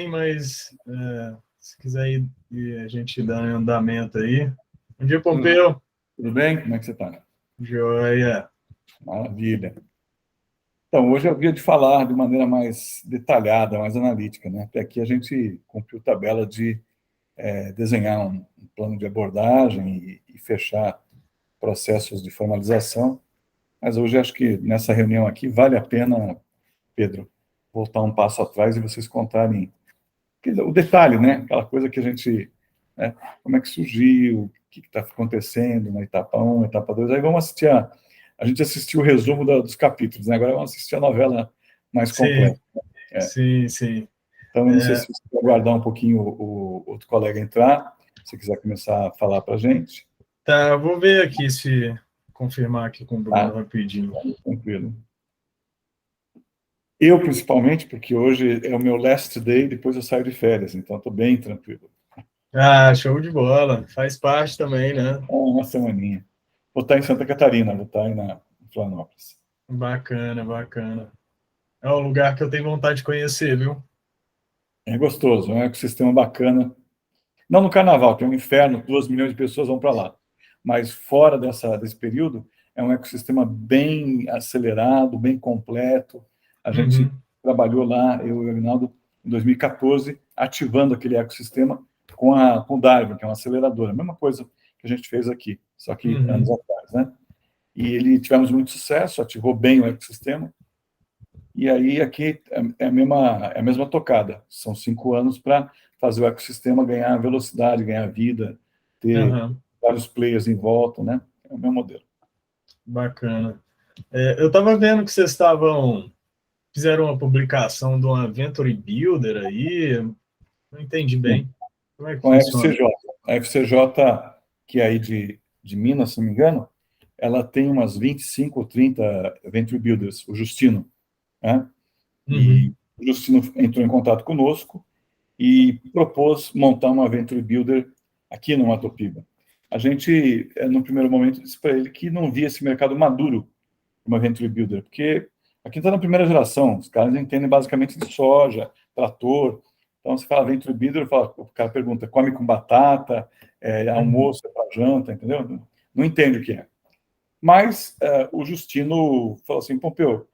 mas se quiser ir a gente dá um andamento aí. Bom dia, Pompeu. Tudo bem? Como é que você está? Joia. Maravilha. Então, hoje eu havia de falar de maneira mais detalhada, mais analítica, né? Até aqui a gente cumpriu tabela de desenhar um plano de abordagem e fechar processos de formalização, mas hoje acho que nessa reunião aqui vale a pena, Pedro, voltar um passo atrás e vocês contarem o detalhe, né? Aquela coisa que a gente, né? Como é que surgiu, o que está acontecendo na etapa 1, etapa 2. Aí vamos assistir a gente assistiu o resumo dos capítulos, né? Agora vamos assistir a novela mais completa. Sim. Então, eu não sei se você vai aguardar um pouquinho o outro colega entrar, se quiser começar a falar para a gente. Tá, eu vou ver aqui se confirmar aqui com o Bruno rapidinho. Tranquilo. Eu, principalmente, porque hoje é o meu last day, depois eu saio de férias, então estou bem tranquilo. Show de bola. Faz parte também, né? Uma semaninha. Vou estar em Santa Catarina, vou estar aí em Florianópolis. Bacana. É um lugar que eu tenho vontade de conhecer, viu? É gostoso, é um ecossistema bacana. Não no carnaval, tem um inferno, 2 milhões de pessoas vão para lá. Mas fora desse período, é um ecossistema bem acelerado, bem completo. A gente trabalhou lá, eu e o Aguinaldo, em 2014, ativando aquele ecossistema com o Darwin, que é uma aceleradora. A mesma coisa que a gente fez aqui, só que anos atrás, né? E tivemos muito sucesso, ativou bem o ecossistema. E aí aqui é a mesma tocada. São 5 anos para fazer o ecossistema ganhar velocidade, ganhar vida, ter vários players em volta, né? É o meu modelo. Bacana. Eu estava vendo que vocês fizeram uma publicação de uma Venture Builder aí, não entendi bem. Como é que Com a funciona? FCJ. A FCJ, que é aí de Minas, se não me engano, ela tem umas 25 ou 30 Venture Builders, o Justino, né? E o Justino entrou em contato conosco e propôs montar uma Venture Builder aqui no Matopiba. A gente, no primeiro momento, disse para ele que não via esse mercado maduro uma Venture Builder, porque aqui está na primeira geração, os caras entendem basicamente de soja, trator. Então, você fala Venture Builder, o cara pergunta, come com batata, almoço é para janta, entendeu? Não entende o que é. Mas o Justino falou assim, Pompeu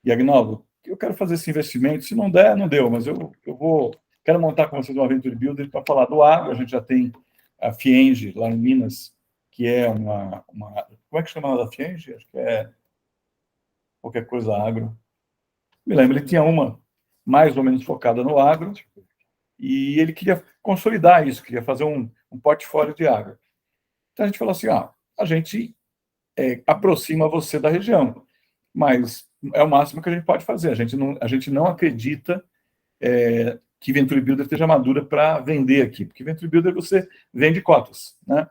e Agnaldo, eu quero fazer esse investimento, se não der, não deu, mas eu quero montar com vocês uma Venture Builder para falar do agro. A gente já tem a Fienge, lá em Minas, que é uma como é que chama ela da Fienge? Acho que é qualquer coisa agro. Me lembro, ele tinha uma mais ou menos focada no agro, e ele queria consolidar isso, queria fazer um portfólio de agro. Então a gente falou assim, a gente aproxima você da região, mas é o máximo que a gente pode fazer. A gente não acredita que Venture Builder esteja madura para vender aqui, porque Venture Builder você vende cotas, né?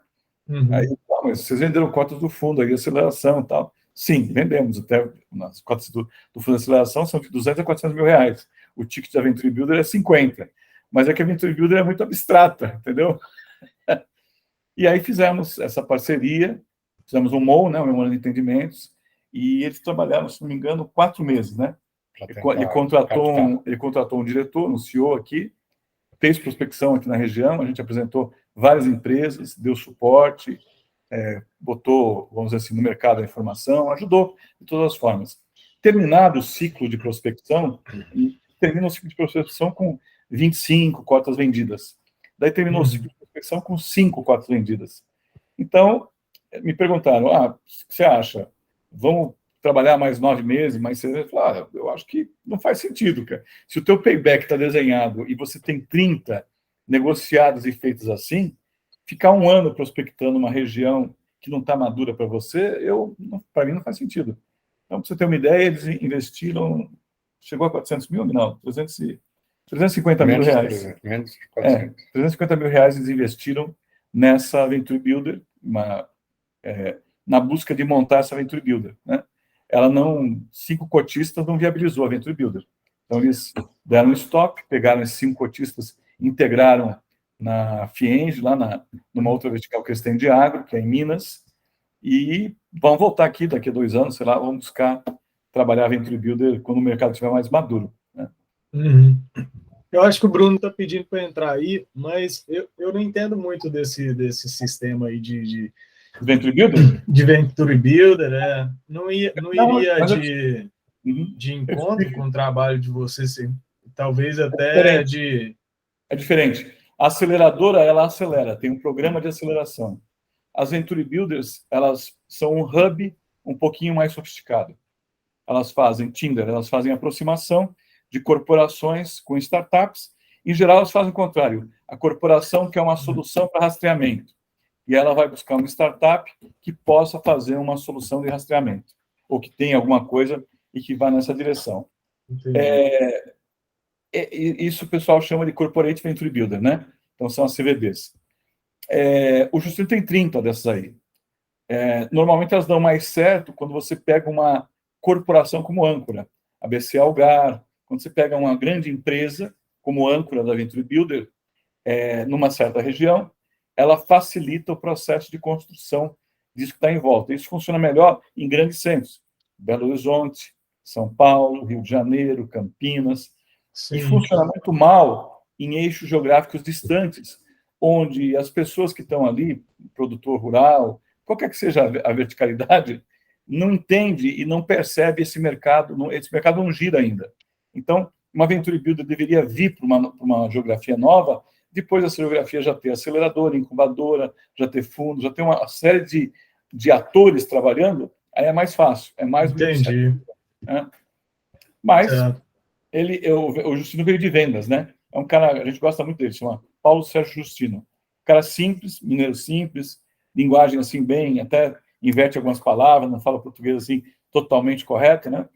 Aí, mas vocês venderam cotas do fundo, aí aceleração e tal. Sim, vendemos. Até as cotas do fundo de aceleração são de 200 a 400 mil reais. O ticket da Venture Builder é 50. Mas é que a Venture Builder é muito abstrata, entendeu? E aí fizemos essa parceria, fizemos um MOU, né, um Memorando de Entendimentos, e eles trabalharam, se não me engano, 4 meses, né? Ele contratou um diretor, um CEO aqui, fez prospecção aqui na região, a gente apresentou várias empresas, deu suporte, botou, vamos dizer assim, no mercado a informação, ajudou de todas as formas. Terminado o ciclo de prospecção, e termina o ciclo de prospecção com 25 cotas vendidas. Daí terminou o ciclo de prospecção com 5 cotas vendidas. Então, me perguntaram, o que você acha? Vamos trabalhar mais 9 meses, mais 6 meses? Eu falei, eu acho que não faz sentido, cara. Se o teu payback está desenhado e você tem 30 negociados e feitos assim, ficar 1 ano prospectando uma região que não está madura para você, para mim não faz sentido. Então, para você ter uma ideia, eles investiram, chegou a 400 mil? Não, 350 mil reais. Menos de 400. 350 mil reais eles investiram nessa Venture Builder, na busca de montar essa Venture Builder, né? 5 cotistas não viabilizou a Venture Builder. Então, eles deram stop, pegaram esses 5 cotistas, integraram na Fienge, lá numa outra vertical que eles têm de agro, que é em Minas, e vão voltar aqui daqui a 2 anos, sei lá, vamos buscar trabalhar a Venture Builder quando o mercado estiver mais maduro, né? Eu acho que o Bruno está pedindo para entrar aí, mas eu não entendo muito desse sistema aí Venture Builder? de Venture Builder. Não Não, iria mas uhum, de eu encontro explico. com o trabalho de vocês, talvez É até diferente. de... É diferente. A aceleradora, ela acelera, tem um programa de aceleração. As Venture Builders, elas são um hub um pouquinho mais sofisticado. Elas fazem Tinder, elas fazem aproximação de corporações com startups. Em geral, elas fazem o contrário. A corporação quer uma solução para rastreamento. E ela vai buscar uma startup que possa fazer uma solução de rastreamento, ou que tenha alguma coisa e que vá nessa direção. Entendi. Isso o pessoal chama de Corporate Venture Builder, né? Então, são as CVBs. O Justino tem 30 dessas aí. Normalmente, elas dão mais certo quando você pega uma corporação como âncora. A BC Algar, quando você pega uma grande empresa como âncora da Venture Builder, numa certa região, ela facilita o processo de construção disso que está em volta. Isso funciona melhor em grandes centros. Belo Horizonte, São Paulo, Rio de Janeiro, Campinas. E Sim, funciona muito mal em eixos geográficos distantes, onde as pessoas que estão ali, produtor rural, qualquer que seja a verticalidade, não entende e não percebe esse mercado não gira ainda. Então, uma Venture Builder deveria vir para uma geografia nova, depois dessa geografia já ter aceleradora, incubadora, já ter fundo, já ter uma série de atores trabalhando, aí é mais fácil, é mais uma iniciativa. entendi. Né? Mas Certo. o Justino veio de vendas, né? É um cara, a gente gosta muito dele, chama Paulo Sérgio Justino. Cara simples, mineiro simples, linguagem assim bem, até inverte algumas palavras, não fala português assim totalmente correto, né?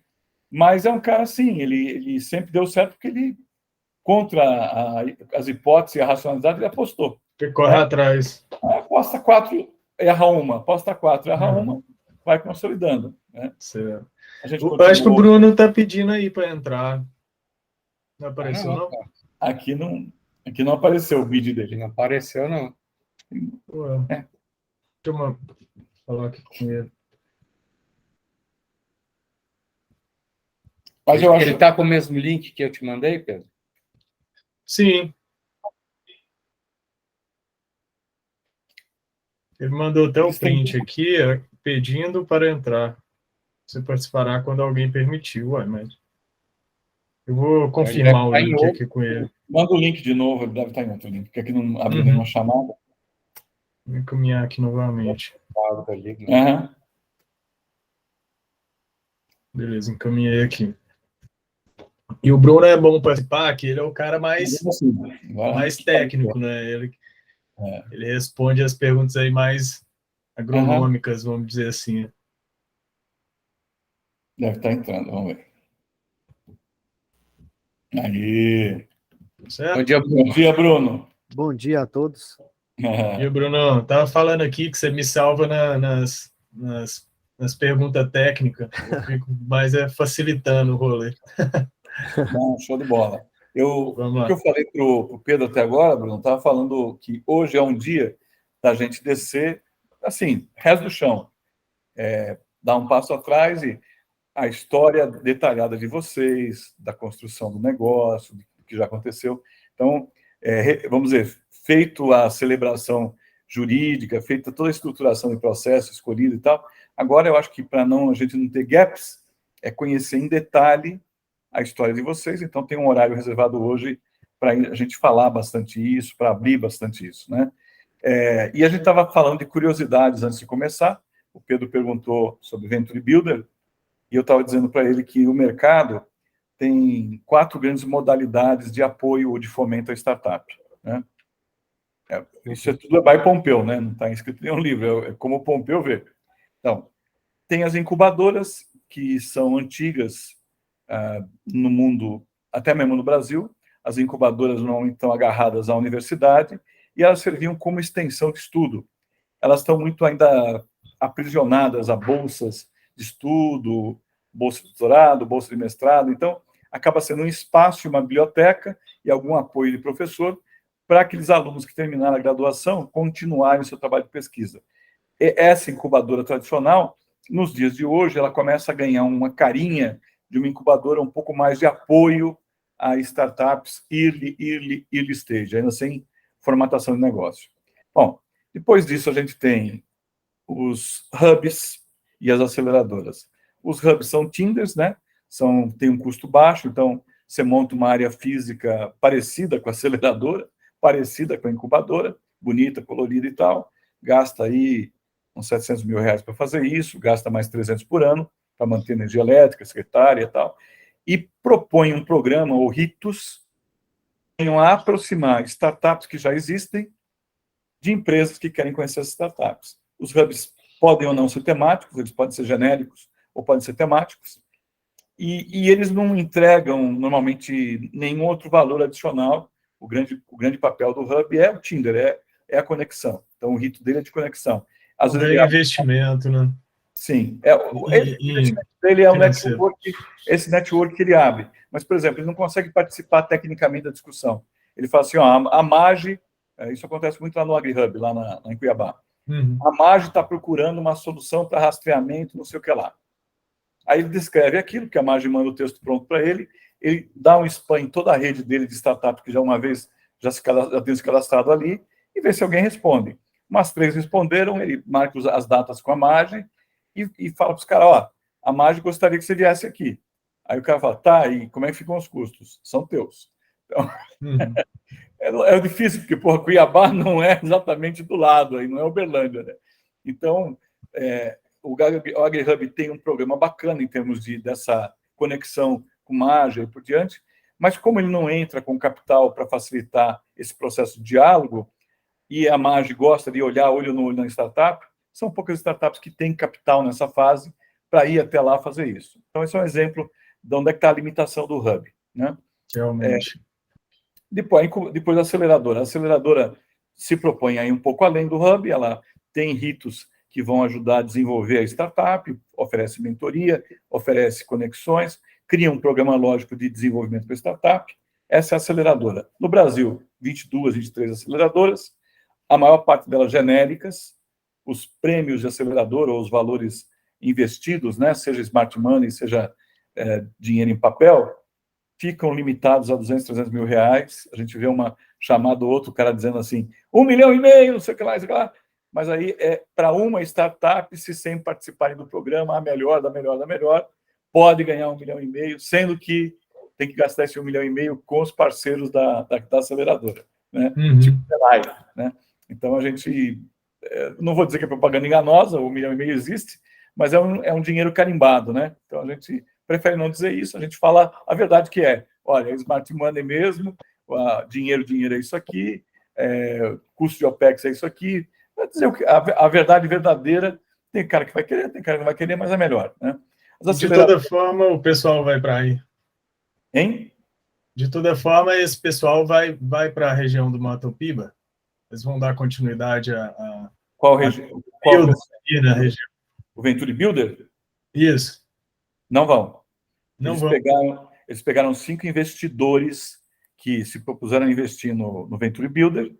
Mas é um cara assim, ele sempre deu certo porque ele, contra as hipóteses e a racionalidade, ele apostou. Você corre atrás. Aposta 4, erra uma. Aposta 4, erra uma, vai consolidando. Né? Certo. A gente Eu acho que o continuou. Bruno está pedindo aí para entrar. Não apareceu, Não, não? cara. Aqui não apareceu o bid dele. Não apareceu, não. Ué, deixa eu falar aqui com ele. Mas eu acho. Ele está com o mesmo link que eu te mandei, Pedro? Sim. Ele mandou até o print aqui, pedindo para entrar. Você participará quando alguém permitir. Ué, mas eu vou confirmar o link aqui com ele. Manda o link de novo, ele deve estar em outro link, porque aqui não abriu nenhuma chamada. Vou encaminhar aqui novamente. Beleza, encaminhei aqui. E o Bruno é bom participar, que ele é o cara mais técnico, né? Ele responde as perguntas aí mais agronômicas, vamos dizer assim. Deve estar entrando, vamos ver. Aí. Certo? Bom dia, Bruno. Bom dia, Bruno. Bom dia a todos. E o Bruno, estava falando aqui que você me salva nas perguntas técnicas. Eu fico mais facilitando o rolê. Não, show de bola. O que eu falei para o Pedro até agora, Bruno, estava falando que hoje é um dia da gente descer, assim, resto do chão. Dar um passo atrás e a história detalhada de vocês, da construção do negócio, do que já aconteceu. Então, vamos dizer, feito a celebração jurídica, feita toda a estruturação de processo escolhido e tal, agora eu acho que para a gente não ter gaps, é conhecer em detalhe a história de vocês. Então, tem um horário reservado hoje para a gente falar bastante isso, para abrir bastante isso, né? E a gente estava falando de curiosidades antes de começar. O Pedro perguntou sobre Venture Builder, e eu estava dizendo para ele que o mercado tem 4 grandes modalidades de apoio ou de fomento à startup. Né? Isso é tudo by Pompeu, né? Não está escrito em nenhum livro, é como o Pompeu vê. Então, tem as incubadoras, que são antigas no mundo, até mesmo no Brasil. As incubadoras normalmente estão agarradas à universidade e elas serviam como extensão de estudo. Elas estão muito ainda aprisionadas a bolsas de estudo, bolsa de doutorado, bolsa de mestrado. Então, acaba sendo um espaço, uma biblioteca e algum apoio de professor para aqueles alunos que terminaram a graduação continuarem o seu trabalho de pesquisa. E essa incubadora tradicional, nos dias de hoje, ela começa a ganhar uma carinha de uma incubadora um pouco mais de apoio a startups early stage, ainda sem formatação de negócio. Bom, depois disso a gente tem os hubs e as aceleradoras. Os hubs são Tinders, né? Tem um custo baixo, então você monta uma área física parecida com a aceleradora, parecida com a incubadora, bonita, colorida e tal, gasta aí uns 700 mil reais para fazer isso, gasta mais 300 por ano para manter energia elétrica, secretária e tal, e propõe um programa, ou RITUS, a aproximar startups que já existem de empresas que querem conhecer as startups. Os hubs podem ou não ser temáticos, eles podem ser genéricos ou podem ser temáticos, e eles não entregam, normalmente, nenhum outro valor adicional. O grande papel do hub é o Tinder, é a conexão. Então, o rito dele é de conexão. Às vezes é investimento, né? Sim. O investimento dele é um network, esse network que ele abre. Mas, por exemplo, ele não consegue participar tecnicamente da discussão. Ele fala assim, ó, a Magi, isso acontece muito lá no AgriHub, lá em Cuiabá. A Magi está procurando uma solução para rastreamento, não sei o que lá. Aí ele descreve aquilo, que a Magi manda o texto pronto para ele dá um spam em toda a rede dele de startup, que já uma vez já tem se cadastrado ali, e vê se alguém responde. Umas 3 responderam, ele marca as datas com a Magi e fala para os caras, ó, a Magi gostaria que você viesse aqui. Aí o cara fala, tá, e como é que ficam os custos? São teus. Então, é difícil, porque, porra, Cuiabá não é exatamente do lado, aí não é Uberlândia, né? Então, o AgriHub tem um programa bacana em termos dessa conexão com Magi e por diante, mas como ele não entra com capital para facilitar esse processo de diálogo, e a Magi gosta de olhar olho no olho na startup, são poucas startups que têm capital nessa fase para ir até lá fazer isso. Então, esse é um exemplo de onde é que está a limitação do hub, né? Realmente. Depois da aceleradora. A aceleradora se propõe aí um pouco além do hub, ela tem ritos que vão ajudar a desenvolver a startup, oferece mentoria, oferece conexões, cria um programa lógico de desenvolvimento para a startup. Essa é a aceleradora. No Brasil, 22, 23 aceleradoras, a maior parte delas genéricas, os prêmios de aceleradora ou os valores investidos, né, seja smart money, seja dinheiro em papel, ficam limitados a 200, 300 mil reais. A gente vê uma chamada ou outro, o cara dizendo assim, 1,5 milhão, não sei o que lá, mas aí para uma startup, se sempre participarem do programa, a melhor, da melhor, pode ganhar 1,5 milhão, sendo que tem que gastar esse 1,5 milhão com os parceiros da aceleradora, né? Tipo Live, né? Então, a gente, não vou dizer que é propaganda enganosa, o 1,5 milhão existe, mas é um dinheiro carimbado, né? Então, a gente prefere não dizer isso, a gente fala a verdade que olha, é smart money mesmo, dinheiro é isso aqui, custo de OPEX é isso aqui, vai dizer a verdade verdadeira, tem cara que vai querer, tem cara que não vai querer, mas é melhor, né? De toda forma, o pessoal vai para aí. Hein? De toda forma, esse pessoal vai para a região do Mato Piba? Eles vão dar continuidade a qual região? Na região. O Venture Builder? Isso. Não vão. Não eles pegaram 5 investidores que se propuseram a investir no Venture Builder,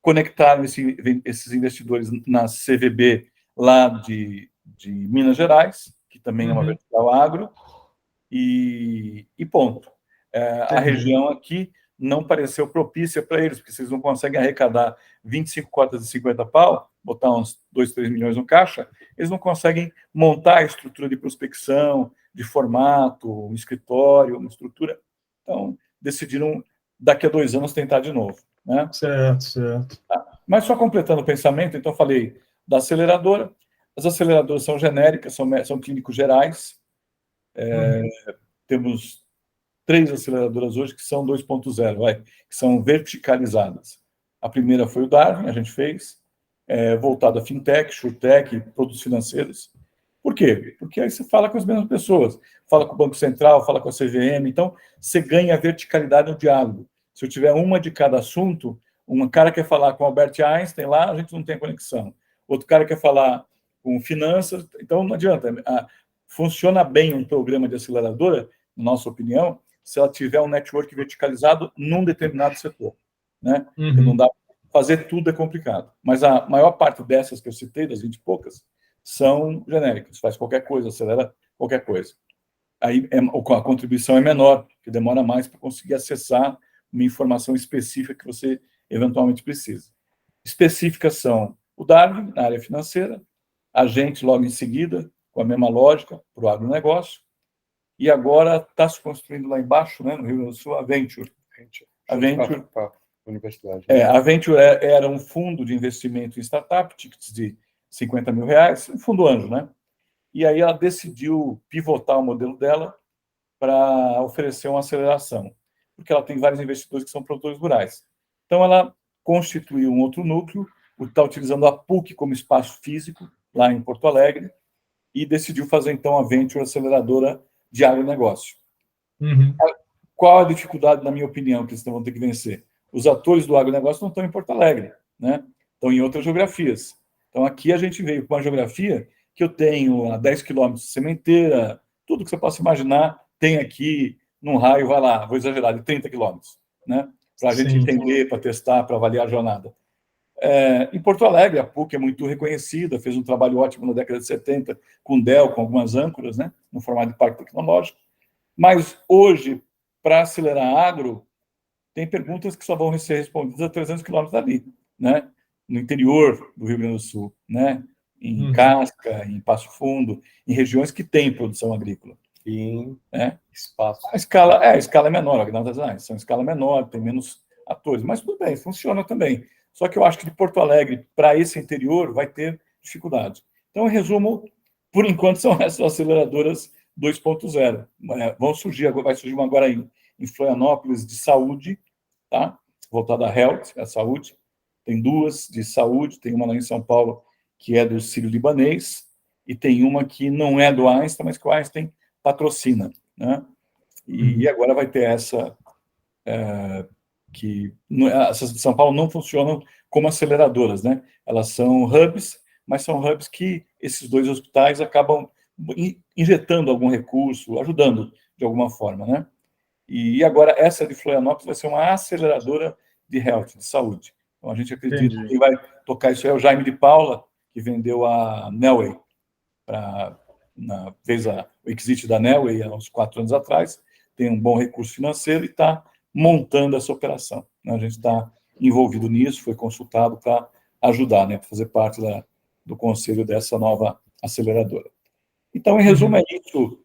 conectaram esses investidores na CVB lá de Minas Gerais, que também é uma vertical agro, e ponto. A região aqui não pareceu propícia para eles, porque vocês não conseguem arrecadar 25 cotas de 50 pau, botar uns 2, 3 milhões no caixa, eles não conseguem montar a estrutura de prospecção, de formato, um escritório, uma estrutura. Então, decidiram, daqui a 2 anos, tentar de novo, né? Certo. Mas só completando o pensamento, então, falei da aceleradora. As aceleradoras são genéricas, são clínicos gerais. Temos 3 aceleradoras hoje que são 2.0, que são verticalizadas. A primeira foi o Darwin, a gente fez, voltado a fintech, surtech, produtos financeiros. Por quê? Porque aí você fala com as mesmas pessoas, fala com o Banco Central, fala com a CVM, então você ganha verticalidade no diálogo. Se eu tiver uma de cada assunto, um cara quer falar com Albert Einstein lá, a gente não tem conexão. Outro cara quer falar com finanças, então não adianta. Funciona bem um programa de aceleradora, na nossa opinião, se ela tiver um network verticalizado num determinado setor, né? Porque não dá fazer tudo, é complicado. Mas a maior parte dessas que eu citei, das 20 e poucas, são genéricas, faz qualquer coisa, acelera qualquer coisa. aí a contribuição é menor, porque demora mais para conseguir acessar uma informação específica que você eventualmente precisa. Específicas são o Darwin, na área financeira, a gente, logo em seguida, com a mesma lógica, para o agronegócio, e agora está se construindo lá embaixo, né, no Rio Grande do Sul, a Venture. A Venture, universidade. a Venture era um fundo de investimento em startup, tickets de R$50 mil, um fundo anjo, né? E aí ela decidiu pivotar o modelo dela para oferecer uma aceleração, porque ela tem vários investidores que são produtores rurais. Então, ela constituiu um outro núcleo, está utilizando a PUC como espaço físico, lá em Porto Alegre, e decidiu fazer, então, a Venture Aceleradora de Agronegócio. Uhum. Qual a dificuldade, na minha opinião, que eles vão ter que vencer? Os atores do agronegócio não estão em Porto Alegre, né? Estão em outras geografias. Então, aqui a gente veio com uma geografia que eu tenho a 10 quilômetros de sementeira, tudo que você possa imaginar tem aqui num raio, vai lá, vou exagerar, de 30 quilômetros, né? Para a gente entender, para testar, para avaliar a jornada. Em Porto Alegre, a PUC é muito reconhecida, fez um trabalho ótimo na década de 70 com o DEL, com algumas âncoras, né? No formato de parque tecnológico. Mas hoje, para acelerar agro, tem perguntas que só vão ser respondidas a 300 quilômetros dali, né? No interior do Rio Grande do Sul, né? Em Casca, em Passo Fundo, em regiões que têm produção agrícola. E em espaço. A escala é menor, são escala menor, tem menos atores, mas tudo bem, funciona também. Só que eu acho que de Porto Alegre para esse interior vai ter dificuldade. Então, em resumo, por enquanto são essas aceleradoras 2.0. Vai surgir uma agora em Florianópolis de saúde, tá? Voltada a health, a saúde. Tem duas de saúde, tem uma lá em São Paulo que é do Sírio-Libanês e tem uma que não é do Einstein, mas que o Einstein patrocina, né? E agora vai ter essa que essas de São Paulo não funcionam como aceleradoras, né? Elas são hubs, mas são hubs que esses dois hospitais acabam injetando algum recurso, ajudando de alguma forma, né? E agora essa de Florianópolis vai ser uma aceleradora de health, de saúde. Então a gente acredita que quem vai tocar isso é o Jaime de Paula, que vendeu a Nelway fez o exit da Nelway há uns 4 anos atrás, tem um bom recurso financeiro e está montando essa operação, né? A gente está envolvido nisso, foi consultado para ajudar, né, para fazer parte do conselho dessa nova aceleradora. Então, em resumo, é isso.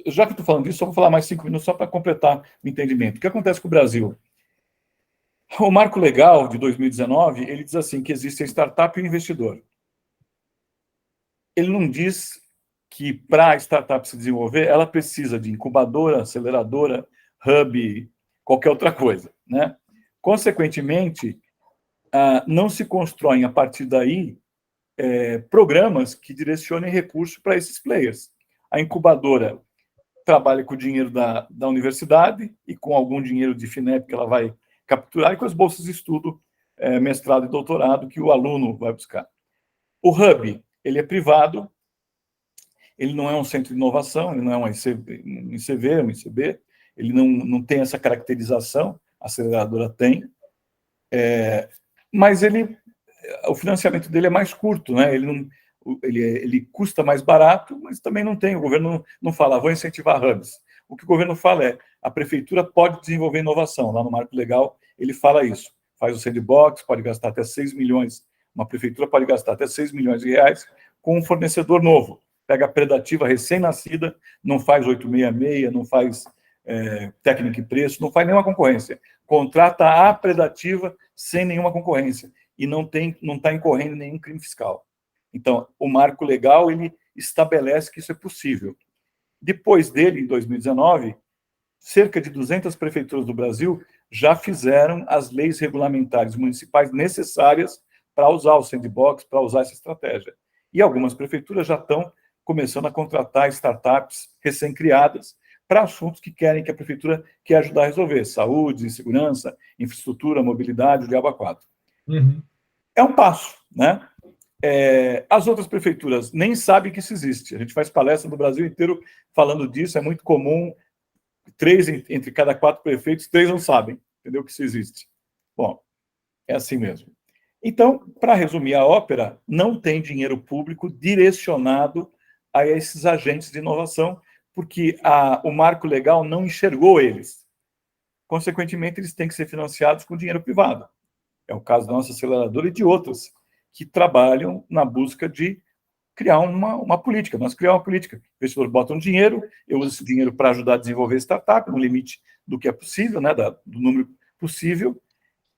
Já que estou falando disso, só vou falar mais 5 minutos só para completar o entendimento. O que acontece com o Brasil? O Marco Legal de 2019, ele diz assim, que existe a startup e o investidor. Ele não diz que para a startup se desenvolver, ela precisa de incubadora, aceleradora, hub, qualquer outra coisa, né? Consequentemente, não se constroem, a partir daí, programas que direcionem recursos para esses players. A incubadora trabalha com o dinheiro da universidade e com algum dinheiro de FINEP que ela vai capturar e com as bolsas de estudo, mestrado e doutorado que o aluno vai buscar. O hub, ele é privado, ele não é um centro de inovação, ele não é um ICV, um ICB, ele não tem essa caracterização, a aceleradora tem, mas o financiamento dele é mais curto, né? Ele custa mais barato, mas também não tem, o governo não fala, vou incentivar hubs. O que o governo fala é, a prefeitura pode desenvolver inovação, lá no Marco Legal ele fala isso, faz o sandbox, pode gastar até 6 milhões, uma prefeitura pode gastar até 6 milhões de reais com um fornecedor novo, pega a predativa recém-nascida, não faz 866, não faz técnica e preço, não faz nenhuma concorrência, contrata a predativa sem nenhuma concorrência, e não está incorrendo em nenhum crime fiscal. Então, o Marco Legal, ele estabelece que isso é possível. Depois dele, em 2019, cerca de 200 prefeituras do Brasil já fizeram as leis regulamentares municipais necessárias para usar o sandbox, para usar essa estratégia. E algumas prefeituras já estão começando a contratar startups recém-criadas para assuntos que a prefeitura quer ajudar a resolver, saúde, segurança, infraestrutura, mobilidade, o diabo a quatro. É um passo, né? As outras prefeituras nem sabem que isso existe. A gente faz palestra no Brasil inteiro falando disso, é muito comum, 3 entre cada 4 prefeitos, 3 não sabem, entendeu, que isso existe. Bom, é assim mesmo. Então, para resumir a ópera, não tem dinheiro público direcionado a esses agentes de inovação, porque o marco legal não enxergou eles. Consequentemente, eles têm que ser financiados com dinheiro privado. É o caso da nossa aceleradora e de outras que trabalham na busca de criar uma política. Nós criamos uma política. O investidor bota um dinheiro, eu uso esse dinheiro para ajudar a desenvolver a startup, no limite do que é possível, né, do número possível.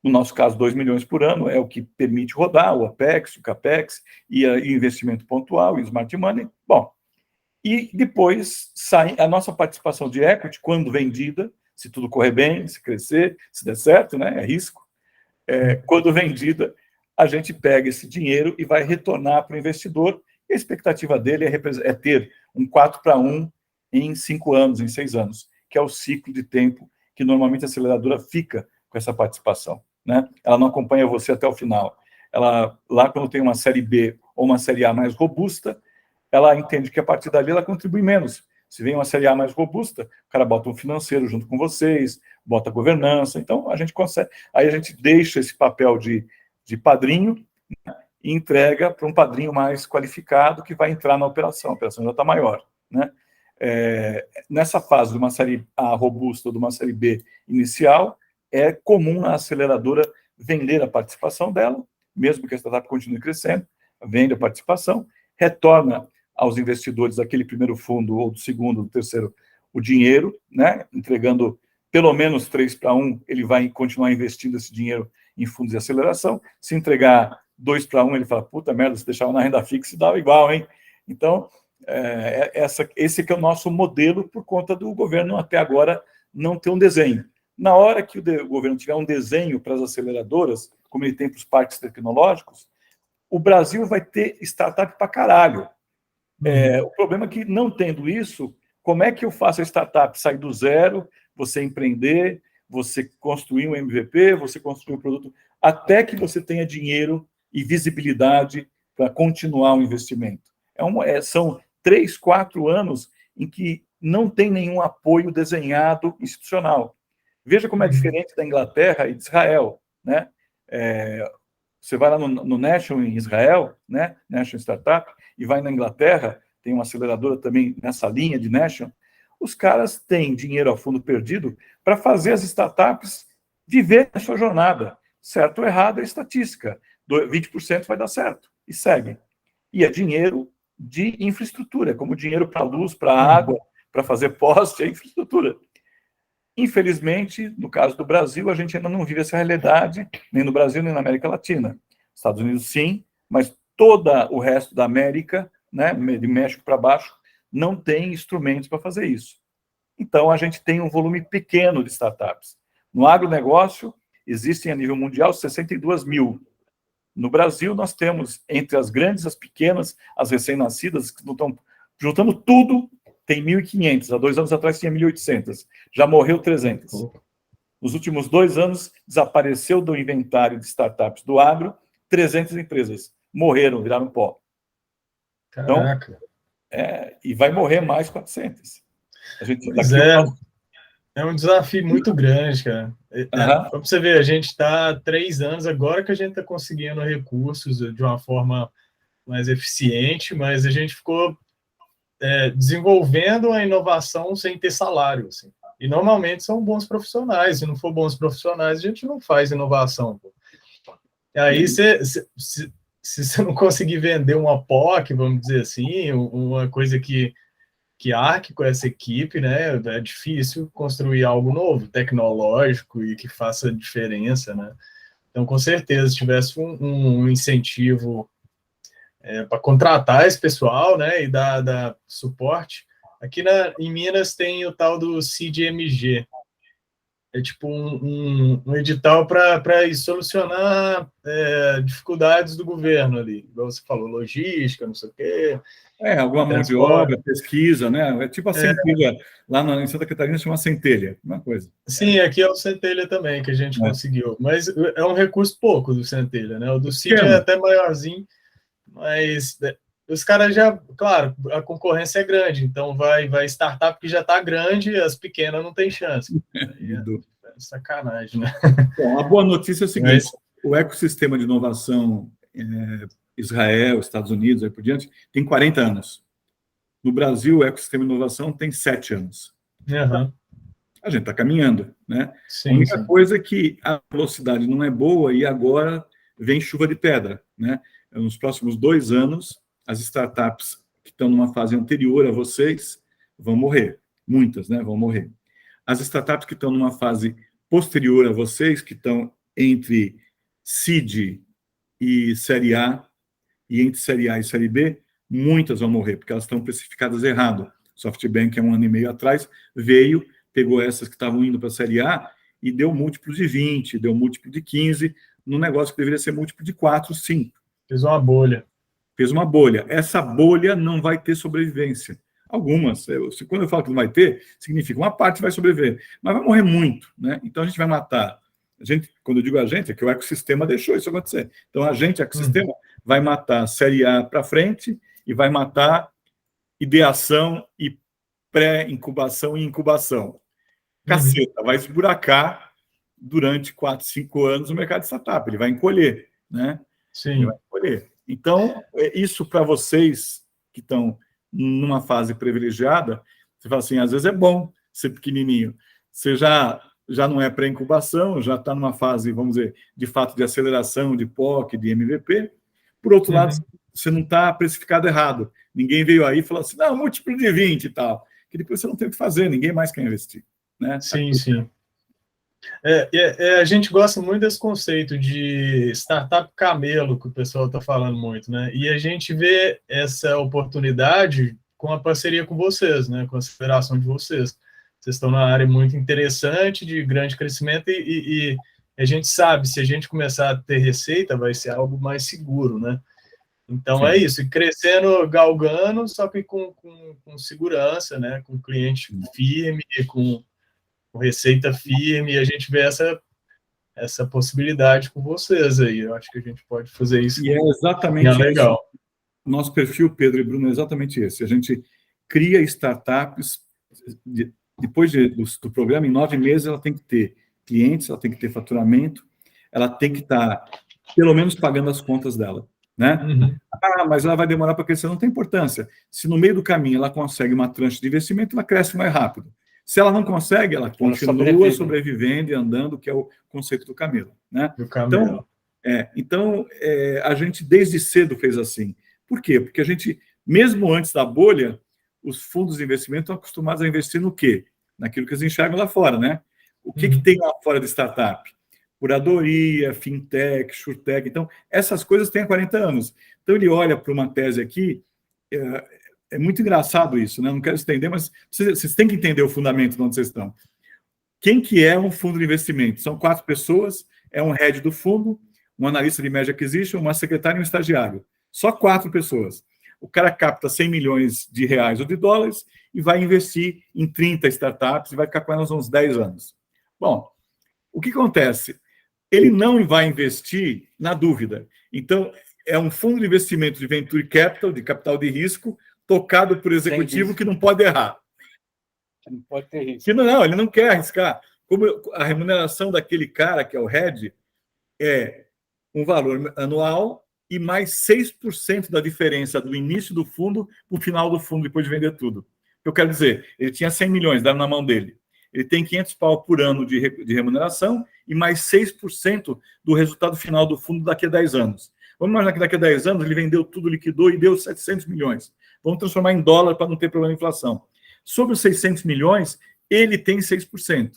No nosso caso, 2 milhões por ano é o que permite rodar o Apex, o Capex, e investimento pontual, e Smart Money. Bom, e depois sai a nossa participação de equity, quando vendida, se tudo correr bem, se crescer, se der certo, né, é risco. Quando vendida, a gente pega esse dinheiro e vai retornar para o investidor. A expectativa dele é ter um 4-1 em 5 anos, em 6 anos, que é o ciclo de tempo que normalmente a aceleradora fica com essa participação, né? Ela não acompanha você até o final. Ela, lá quando tem uma série B ou uma série A mais robusta, ela entende que a partir dali ela contribui menos. Se vem uma série A mais robusta, o cara bota um financeiro junto com vocês, bota governança, então a gente consegue, aí a gente deixa esse papel de padrinho, né, e entrega para um padrinho mais qualificado que vai entrar na operação. A operação já está maior, né? Nessa fase de uma série A robusta ou de uma série B inicial, é comum a aceleradora vender a participação dela, mesmo que a startup continue crescendo, vende a participação, retorna aos investidores daquele primeiro fundo, ou do segundo, do terceiro, o dinheiro, né? Entregando pelo menos 3-1, ele vai continuar investindo esse dinheiro em fundos de aceleração. Se entregar 2-1, ele fala, puta merda, se deixava na renda fixa, dava igual, hein? Então, esse que é o nosso modelo, por conta do governo, até agora, não ter um desenho. Na hora que o governo tiver um desenho para as aceleradoras, como ele tem para os parques tecnológicos, o Brasil vai ter startup para caralho. O problema é que, não tendo isso, como é que eu faço a startup sair do zero, você empreender, você construir um MVP, você construir um produto, até que você tenha dinheiro e visibilidade para continuar o investimento? São 3-4 anos em que não tem nenhum apoio desenhado institucional. Veja como é diferente da Inglaterra e de Israel, né? Você vai lá no Nation em Israel, né? Nation Startup, e vai na Inglaterra, tem uma aceleradora também nessa linha de Nation. Os caras têm dinheiro a fundo perdido para fazer as startups viver a sua jornada. Certo ou errado é estatística. 20% vai dar certo, e segue. E é dinheiro de infraestrutura, como dinheiro para luz, para água, para fazer poste, é infraestrutura. Infelizmente, no caso do Brasil, a gente ainda não vive essa realidade, nem no Brasil, nem na América Latina. Estados Unidos, sim, mas todo o resto da América, né, de México para baixo, não tem instrumentos para fazer isso. Então, a gente tem um volume pequeno de startups. No agronegócio, existem a nível mundial 62 mil. No Brasil, nós temos, entre as grandes, as pequenas, as recém-nascidas, que estão juntando tudo, tem 1.500. Há 2 anos atrás tinha 1.800. Já morreu 300. Nos últimos 2 anos, desapareceu do inventário de startups do agro 300 empresas. Morreram, viraram pó. Caraca. Então, e vai morrer mais 400. A gente, é um desafio muito grande, cara. Para você ver, a gente está há 3 anos, agora que a gente está conseguindo recursos de uma forma mais eficiente, mas a gente ficou desenvolvendo a inovação sem ter salário, assim. E normalmente são bons profissionais. Se não for bons profissionais, a gente não faz inovação. Pô. Aí, se você não conseguir vender uma POC, vamos dizer assim, uma coisa que arque com essa equipe, né, é difícil construir algo novo, tecnológico e que faça diferença, né? Então, com certeza, se tivesse um incentivo para contratar esse pessoal, né, e dar suporte. Aqui em Minas tem o tal do CID-MG. É tipo um edital para solucionar dificuldades do governo ali. Igual você falou, logística, não sei o quê. Alguma mão de obra, pesquisa, né? É tipo a centelha. Lá em Santa Catarina chama centelha, uma coisa. Sim, aqui é o centelha também que a gente conseguiu. Mas é um recurso pouco do centelha, né? O do CID é até maiorzinho. Mas os caras já, claro, a concorrência é grande, então vai startup que já está grande, as pequenas não tem chance. É sacanagem, né? Bom, a boa notícia é o seguinte: o ecossistema de inovação Israel, Estados Unidos, aí por diante, tem 40 anos. No Brasil, o ecossistema de inovação tem 7 anos. Uhum. A gente está caminhando, né? Sim, a única sim. coisa é que a velocidade não é boa e agora vem chuva de pedra, né? Nos próximos 2 anos, as startups que estão numa fase anterior a vocês vão morrer. Muitas, né? Vão morrer. As startups que estão numa fase posterior a vocês, que estão entre seed e série A, e entre série A e série B, muitas vão morrer, porque elas estão precificadas errado. SoftBank, há 1 ano e meio atrás, veio, pegou essas que estavam indo para a série A e deu múltiplo de 20, deu múltiplo de 15, num negócio que deveria ser múltiplo de 4, 5. Fez uma bolha. Fez uma bolha. Essa bolha não vai ter sobrevivência. Algumas, quando eu falo que não vai ter, significa uma parte vai sobreviver, mas vai morrer muito, né? Então a gente vai matar. Quando eu digo a gente, é que o ecossistema deixou isso acontecer. Então a gente, ecossistema, vai matar série A para frente e vai matar ideação e pré-incubação e incubação. Caceta, vai esburacar durante 4, 5 anos o mercado de startup. Ele vai encolher, né? Sim. Ele vai encolher. Então, isso para vocês que estão numa fase privilegiada, você fala assim, às vezes é bom ser pequenininho. Você já não é pré-incubação, já está numa fase, vamos dizer, de fato de aceleração, de POC, de MVP. Por outro lado, você não está precificado errado. Ninguém veio aí e falou assim, não, múltiplo de 20 e tal. Que depois você não tem o que fazer, ninguém mais quer investir. Né? Sim, sim. A gente gosta muito desse conceito de startup camelo, que o pessoal está falando muito, né? E a gente vê essa oportunidade com a parceria com vocês, né? Com a aceleração de vocês. Vocês estão na área muito interessante, de grande crescimento, e a gente sabe, se a gente começar a ter receita, vai ser algo mais seguro, né? Então, é isso, e crescendo, galgando, só que com segurança, né? Com cliente firme, com receita firme, e a gente vê essa possibilidade com vocês aí. Eu acho que a gente pode fazer isso. E é exatamente legal. Isso. Nosso perfil, Pedro e Bruno, é exatamente esse. A gente cria startups, depois do programa, em 9 meses, ela tem que ter clientes, ela tem que ter faturamento, ela tem que estar, pelo menos, pagando as contas dela. Né? Mas ela vai demorar para crescer, não tem importância. Se no meio do caminho ela consegue uma tranche de investimento, ela cresce mais rápido. Se ela não consegue, ela continua sobrevivendo e andando, que é o conceito do camelo. Né? Então, a gente desde cedo fez assim. Por quê? Porque a gente, mesmo antes da bolha, os fundos de investimento estão acostumados a investir no quê? Naquilo que eles enxergam lá fora. Né? O que tem lá fora de startup? Curadoria, fintech, surtech. Então, essas coisas têm há 40 anos. Então, ele olha para uma tese aqui, é muito engraçado isso, né? Não quero estender, mas vocês têm que entender o fundamento de onde vocês estão. Quem que é um fundo de investimento? São 4 pessoas, é um head do fundo, um analista de Merger Acquisition, uma secretária e um estagiário. Só 4 pessoas. O cara capta 100 milhões de reais ou de dólares e vai investir em 30 startups e vai ficar com elas uns 10 anos. Bom, o que acontece? Ele não vai investir na dúvida. Então, é um fundo de investimento de venture capital, de capital de risco, tocado por executivo que não pode errar. Não pode ter risco. Que não, ele não quer arriscar. Como a remuneração daquele cara, que é o head, é um valor anual e mais 6% da diferença do início do fundo para o final do fundo, depois de vender tudo. Eu quero dizer, ele tinha 100 milhões, dava na mão dele. Ele tem 500 pau por ano de remuneração e mais 6% do resultado final do fundo daqui a 10 anos. Vamos imaginar que daqui a 10 anos ele vendeu tudo, liquidou e deu 700 milhões. Vamos transformar em dólar para não ter problema de inflação. Sobre os 600 milhões, ele tem 6%.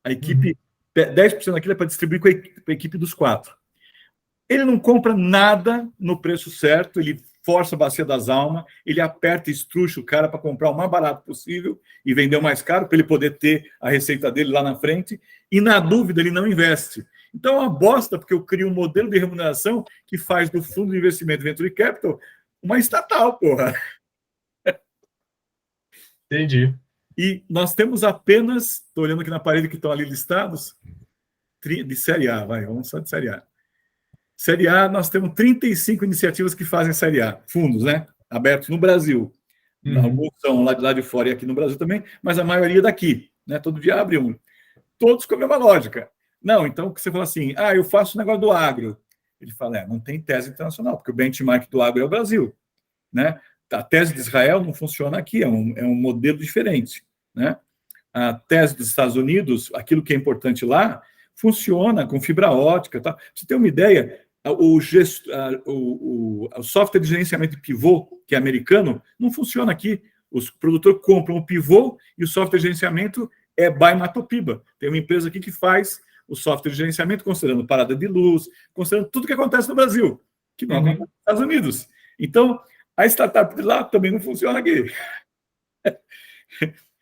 A equipe, 10% daquilo é para distribuir com a equipe dos 4. Ele não compra nada no preço certo, ele força a bacia das almas, ele aperta e estruxa o cara para comprar o mais barato possível e vender o mais caro para ele poder ter a receita dele lá na frente, e na dúvida ele não investe. Então é uma bosta, porque eu crio um modelo de remuneração que faz do fundo de investimento Venture Capital uma estatal, porra. Entendi. E nós temos apenas, estou olhando aqui na parede que estão ali listados, de série A, vamos só de série A. Série A, nós temos 35 iniciativas que fazem Série A, fundos, né? Abertos no Brasil. Alguns são lá de fora e aqui no Brasil também, mas a maioria daqui, né? Todo dia abre um. Todos com a mesma lógica. Não, então você fala assim, eu faço o negócio do agro. Ele fala, não tem tese internacional, porque o benchmark do agro é o Brasil, né? a tese de Israel não funciona aqui, é um modelo diferente, né? A tese dos Estados Unidos, aquilo que é importante lá, funciona com fibra ótica. Tá? Pra você ter uma ideia, o software de gerenciamento de pivô, que é americano, não funciona aqui. Os produtores compram o pivô e o software de gerenciamento é by Matopiba. Tem uma empresa aqui que faz o software de gerenciamento considerando parada de luz, considerando tudo que acontece no Brasil, que não acontece nos Estados Unidos. Então, a startup de lá também não funciona aqui.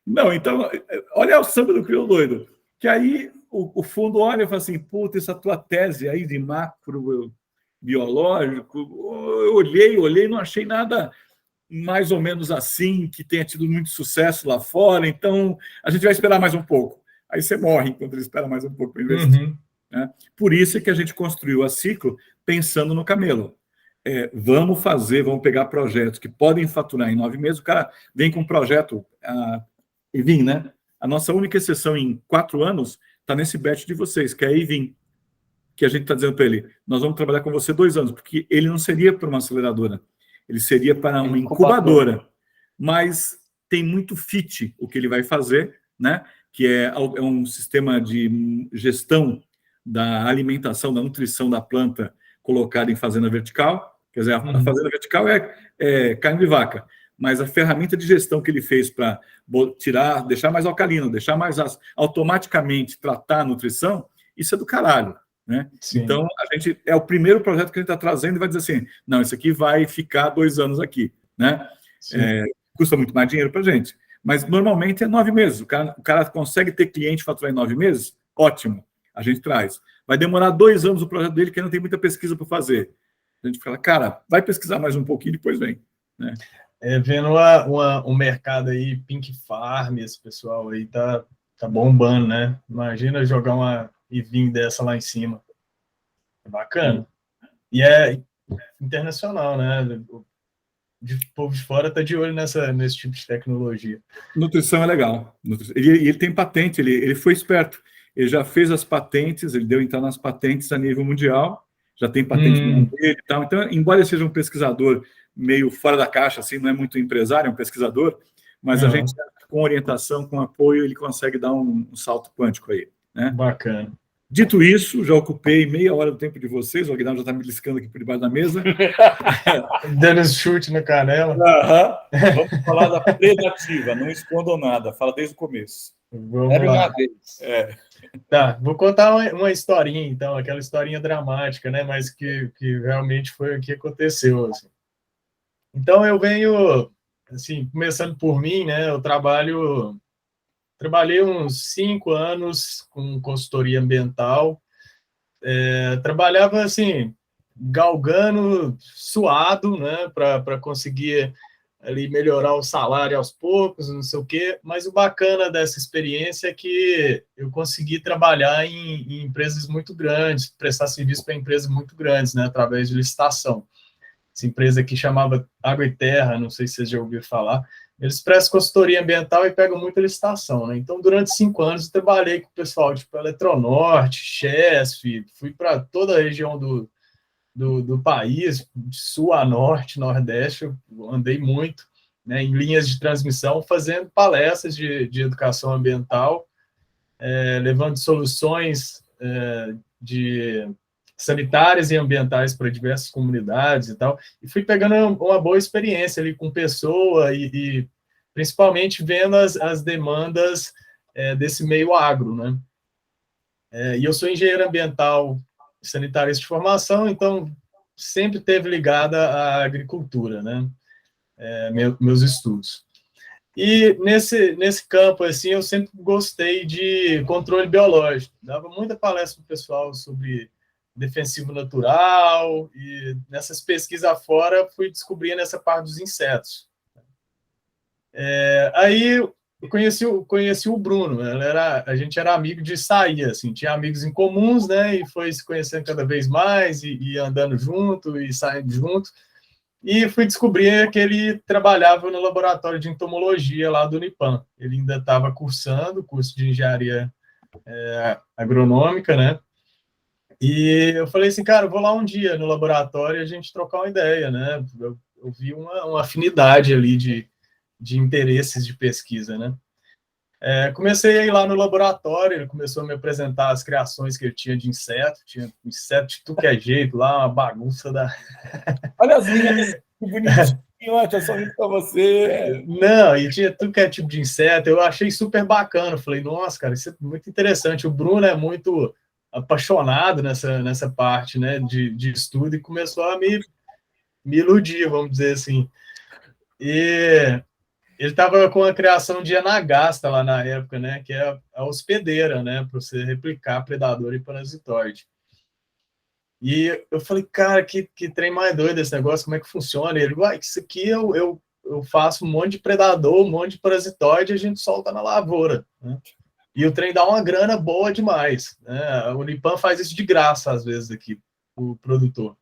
Não, então, olha o samba do crioulo doido. Que aí o fundo olha e fala assim, puta, essa tua tese aí de macro biológico, eu olhei, não achei nada mais ou menos assim, que tenha tido muito sucesso lá fora, então a gente vai esperar mais um pouco. Aí você morre enquanto ele espera mais um pouco para investir. Né? Por isso é que a gente construiu a Ciclo pensando no camelo. Vamos pegar projetos que podem faturar em 9 meses. O cara vem com um projeto, Ivin, né? A nossa única exceção em 4 anos está nesse batch de vocês, que é a Ivin, que a gente está dizendo para ele, nós vamos trabalhar com você 2 anos, porque ele não seria para uma aceleradora, ele seria para uma incubadora. Mas tem muito fit o que ele vai fazer, né? Que é um sistema de gestão da alimentação, da nutrição da planta colocada em fazenda vertical. Quer dizer, a fazenda vertical é carne de vaca, mas a ferramenta de gestão que ele fez para deixar mais alcalino, deixar mais ácido, automaticamente tratar a nutrição, isso é do caralho. Né? Então, a gente é o primeiro projeto que a gente está trazendo e vai dizer assim, não, isso aqui vai ficar 2 anos aqui. Né? Custa muito mais dinheiro para a gente. Mas, normalmente, é 9 meses. O cara consegue ter cliente e faturar em 9 meses? Ótimo, a gente traz. Vai demorar 2 anos o projeto dele, que ainda tem muita pesquisa para fazer. A gente fala, cara, vai pesquisar mais um pouquinho e depois vem. Né? Vendo um mercado aí, Pink Farm, esse pessoal aí tá bombando, né? Imagina jogar uma Ivin dessa lá em cima. É bacana. E é internacional, né? O povo de fora tá de olho nesse tipo de tecnologia. Nutrição é legal. Ele tem patente, ele foi esperto. Ele já fez as patentes, ele deu então nas patentes a nível mundial, já tem patente dele e tal. Então, embora ele seja um pesquisador meio fora da caixa, assim, não é muito empresário, é um pesquisador, mas a gente, com orientação, com apoio, ele consegue dar um salto quântico aí. Né? Bacana. Dito isso, já ocupei meia hora do tempo de vocês, o Aguinaldo já está me liscando aqui por debaixo da mesa. Dando esse chute na canela. Vamos falar da predativa, não escondam nada, fala desde o começo. Vamos lá. Tá, vou contar uma historinha, então, aquela historinha dramática, né? Mas que realmente foi o que aconteceu. Assim. Então, eu venho, assim, começando por mim, né? Eu trabalhei uns 5 anos com consultoria ambiental. Trabalhava, assim, galgando, suado, né? Para conseguir ali melhorar o salário aos poucos, não sei o quê. Mas o bacana dessa experiência é que eu consegui trabalhar em empresas muito grandes, prestar serviço para empresas muito grandes, né? Através de licitação. Essa empresa aqui chamava Água e Terra, não sei se vocês já ouviram falar. Eles prestam consultoria ambiental e pegam muita licitação, né? Então, durante 5 anos, eu trabalhei com o pessoal tipo Eletronorte, Chesf, fui para toda a região do país, de sul a norte, nordeste, eu andei muito, né, em linhas de transmissão, fazendo palestras de educação ambiental, levando soluções de sanitárias e ambientais para diversas comunidades e tal, e fui pegando uma boa experiência ali com pessoa e principalmente vendo as demandas desse meio agro, né? E eu sou engenheiro ambiental sanitarista de formação, então sempre teve ligada à agricultura, né? Meus estudos. E nesse campo, assim, eu sempre gostei de controle biológico. Dava muita palestra para o pessoal sobre defensivo natural, e nessas pesquisas fora fui descobrindo essa parte dos insetos. Aí eu conheci o Bruno, a gente era amigo de sair, assim, tinha amigos em comuns, né, e foi se conhecendo cada vez mais, e andando junto, e saindo junto, e fui descobrir que ele trabalhava no laboratório de entomologia lá do Unipan. Ele ainda estava cursando o curso de engenharia agronômica, né, e eu falei assim, cara, eu vou lá um dia no laboratório e a gente trocar uma ideia, né? Eu eu vi uma afinidade ali de interesses de pesquisa, né? Comecei a ir lá no laboratório, ele começou a me apresentar as criações que ele tinha de inseto, tinha inseto de tudo que é jeito lá, uma bagunça da... Olha as linhas, que bonitinho, tinha só para você. Não, e tinha tudo que é tipo de inseto, eu achei super bacana, falei, nossa, cara, isso é muito interessante, o Bruno é muito apaixonado nessa parte, né, de estudo, e começou a me iludir, vamos dizer assim. E ele estava com a criação de Anagasta lá na época, né? Que é a hospedeira, né? Para você replicar predador e parasitoide. E eu falei, cara, que trem mais doido esse negócio, como é que funciona? E ele, isso aqui eu faço um monte de predador, um monte de parasitoide e a gente solta na lavoura, né? E o trem dá uma grana boa demais, né? O Unipan faz isso de graça, às vezes, aqui, o produtor.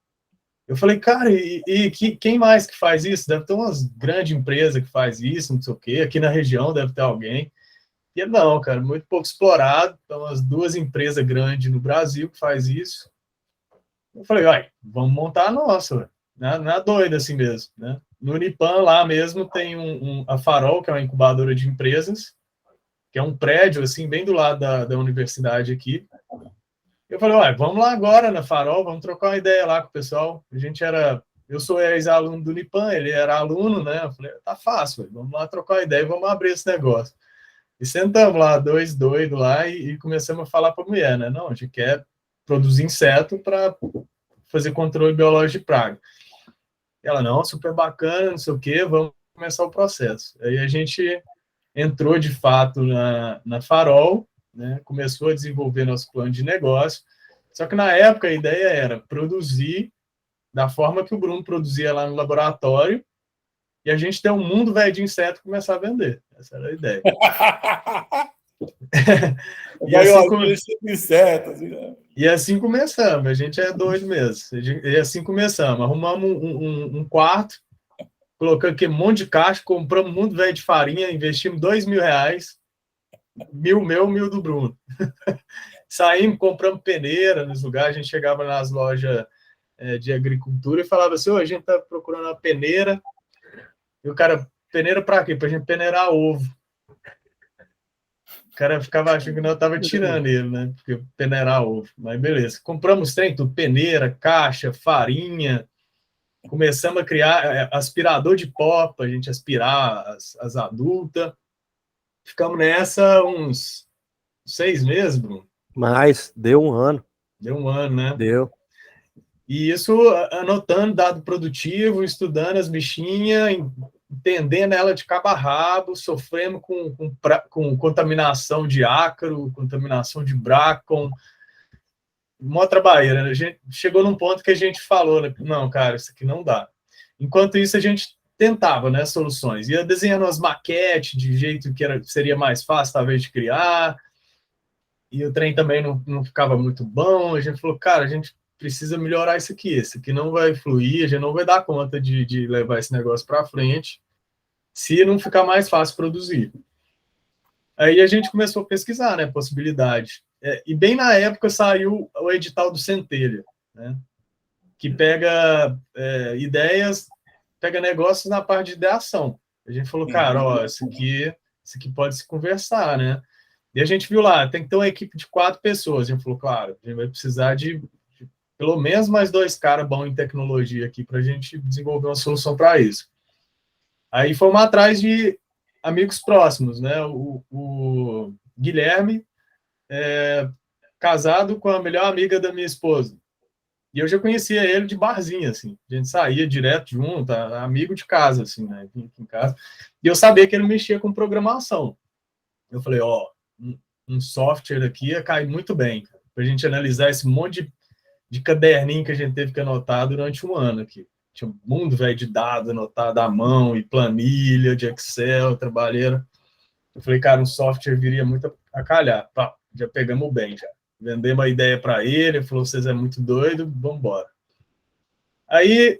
Eu falei, cara, quem mais que faz isso? Deve ter umas grandes empresas que faz isso, não sei o quê. Aqui na região deve ter alguém. E ele, não, cara, muito pouco explorado. Então, as 2 empresas grandes no Brasil que faz isso. Eu falei, vamos montar a nossa, ué. Não é doido assim mesmo, né? No Unipan, lá mesmo, tem a Farol, que é uma incubadora de empresas, que é um prédio, assim, bem do lado da universidade aqui. Eu falei, vamos lá agora na Farol, vamos trocar uma ideia lá com o pessoal. Eu sou ex-aluno do Unipan, ele era aluno, né? Eu falei, tá fácil, vamos lá trocar uma ideia e vamos abrir esse negócio. E sentamos lá, 2 doidos lá, e começamos a falar para a mulher, né? Não, a gente quer produzir inseto para fazer controle biológico de praga. Ela, não, super bacana, não sei o quê, vamos começar o processo. Aí a gente entrou, de fato, na Farol, né? Começou a desenvolver nosso plano de negócio. Só que, na época, a ideia era produzir da forma que o Bruno produzia lá no laboratório e a gente ter um mundo velho de inseto e começar a vender. Essa era a ideia. E assim começamos. A gente é doido mesmo. E assim começamos. Arrumamos um quarto, colocamos aqui um monte de caixa, compramos um mundo velho de farinha, investimos R$2.000, 1.000 meu, 1.000 do Bruno. Saímos, compramos peneira nos lugares, a gente chegava nas lojas de agricultura e falava assim, a gente está procurando uma peneira. E o cara, peneira para quê? Para a gente peneirar ovo. O cara ficava achando que nós estava tirando ele, né? Porque peneirar ovo. Mas beleza. Compramos trem, tudo, peneira, caixa, farinha. Começamos a criar aspirador de pó para a gente aspirar as adultas. Ficamos nessa uns 6 meses, Bruno. Mas deu um ano. Deu um ano, né? Deu. E isso anotando dado produtivo, estudando as bichinhas, entendendo ela de cabo a rabo, sofrendo com contaminação de ácaro, contaminação de brácon, mó trabalheira. A gente chegou num ponto que a gente falou, né? Não, cara, isso aqui não dá. Enquanto isso, a gente tentava, né, soluções. Ia desenhando as maquetes de jeito que seria mais fácil, talvez, de criar. E o trem também não ficava muito bom. A gente falou, cara, a gente precisa melhorar isso aqui. Esse aqui não vai fluir, a gente não vai dar conta de levar esse negócio para frente se não ficar mais fácil produzir. Aí a gente começou a pesquisar, né, possibilidade. E bem na época saiu o edital do Centelha, né, que pega ideias, pega negócios na parte de ideação. A gente falou, cara, isso aqui pode se conversar, né? E a gente viu lá, tem que ter uma equipe de 4 pessoas. A gente falou, claro, a gente vai precisar de pelo menos mais 2 caras bons em tecnologia aqui para a gente desenvolver uma solução para isso. Aí fomos atrás de amigos próximos, né? O Guilherme, casado com a melhor amiga da minha esposa. E eu já conhecia ele de barzinho, assim. A gente saía direto junto, amigo de casa, assim, né? Vinha aqui em casa. E eu sabia que ele mexia com programação. Eu falei, um software aqui ia cair muito bem para a gente analisar esse monte de caderninho que a gente teve que anotar durante um ano aqui. Tinha um mundo velho de dados anotado à mão, e planilha de Excel, trabalheira. Eu falei, cara, um software viria muito a calhar. Pá, já pegamos bem, já. Vendemos uma ideia para ele, ele falou, vocês é muito doido, vamos embora. Aí